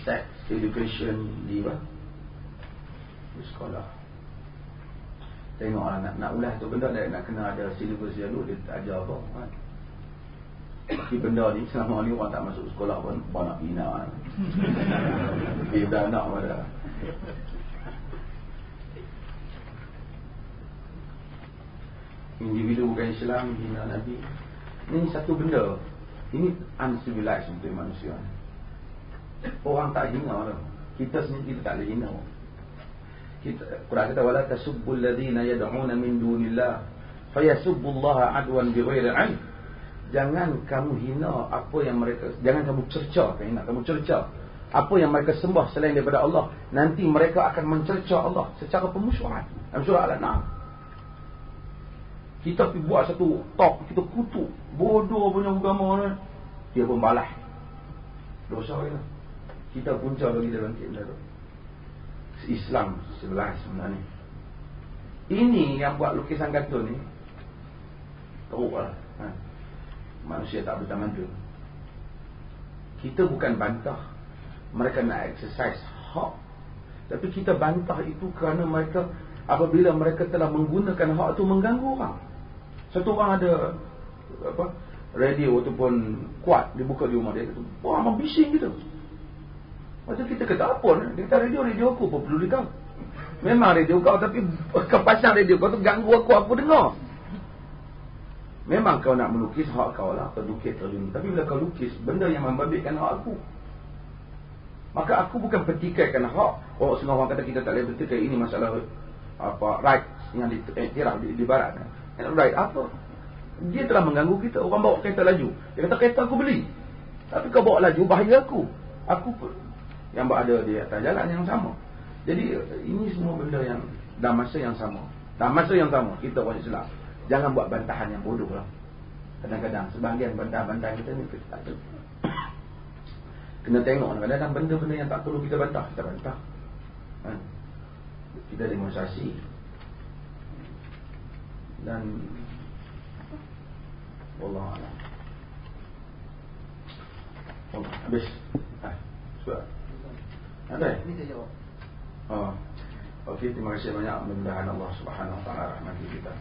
Sex education di sekolah. Tengoklah nak ulas tu benda dia nak kena ada silibus dia dulu, dia ajar apa kan. Tapi benda ni selama ni orang tak masuk sekolah pun nak bina kan. Dia dah nak pada. Individu bukan Islam hina Nabi. Ini satu benda. Ini uncivilized untuk manusia. Orang tak hina orang. Kita sendiri kita tak boleh hina. Quran kata wala tasubbul ladzina yad'una min dunillah fayasubbullaha adwan bighairi 'ilm. Jangan kamu hina apa yang mereka, jangan kamu cerca, kamu cerca apa yang mereka sembah selain daripada Allah. Nanti mereka akan mencerca Allah secara pemusuhan. Dalam surah Al-An'am. Kita pergi buat satu talk, kita kutuk bodoh punya agama ni, dia pun balas. Dosa kita. Kita punca bagi dia bangkit benda tu. Islam sebelah sebenarnya. Ini yang buat lukisan kartun ni teruk lah. Manusia tak bertamadun. Kita bukan bantah mereka nak exercise hak, tapi kita bantah itu kerana mereka, apabila mereka telah menggunakan hak itu mengganggu orang. Satu orang ada radio ataupun kuat, dia buka di rumah dia, kata, orang bising gitu. Macam kita kata apa ni? Dia kata radio aku apa perlu dia kau? Memang radio kau, tapi kepasang radio kau tu ganggu aku dengar. Memang kau nak melukis hak kau lah, kau lukis terjun. Tapi bila kau lukis benda yang membabitkan hak aku, maka aku bukan pertikaikan hak. Setengah orang kata kita tak boleh pertikai, ini masalah rights yang diiktiraf di barat. Right apa? Dia telah mengganggu kita. Orang bawa kereta laju, dia kata kereta aku beli, tapi kau bawa laju bahaya aku yang berada di atas jalan yang sama. Jadi ini semua benda yang dalam masa yang sama kita orang Islam jangan buat bantahan yang bodoh lah. Kadang-kadang sebahagian bantahan-bantahan kita ni kita tak tahu. Kena tengok kadang-kadang benda-benda yang tak perlu kita bantah, kita bantah. Kita demonstrasi dan wallahu a'lam. Oh, habis. Sudah. Ada? Ini saya jawab. Oh. Okey, terima kasih banyak. Mudah-mudahan Allah Subhanahu Wa Taala rahmati kita.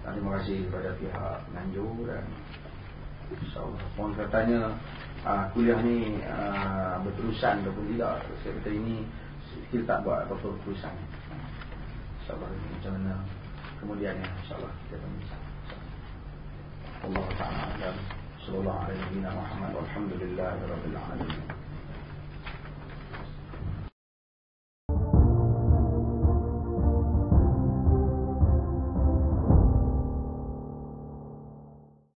Dan terima kasih kepada pihak Nganjur dan insya-Allah. Mohon katanya kuliah ni berterusan ataupun tidak. Saya kata ini kita tak buat apa-apa terusan. InsyaAllah macam mana kemudiannya insyaAllah kita akan bincang. Allah Ta'ala Sallallahu Alaihi Muhammad Walhamdulillahirabbil alamin.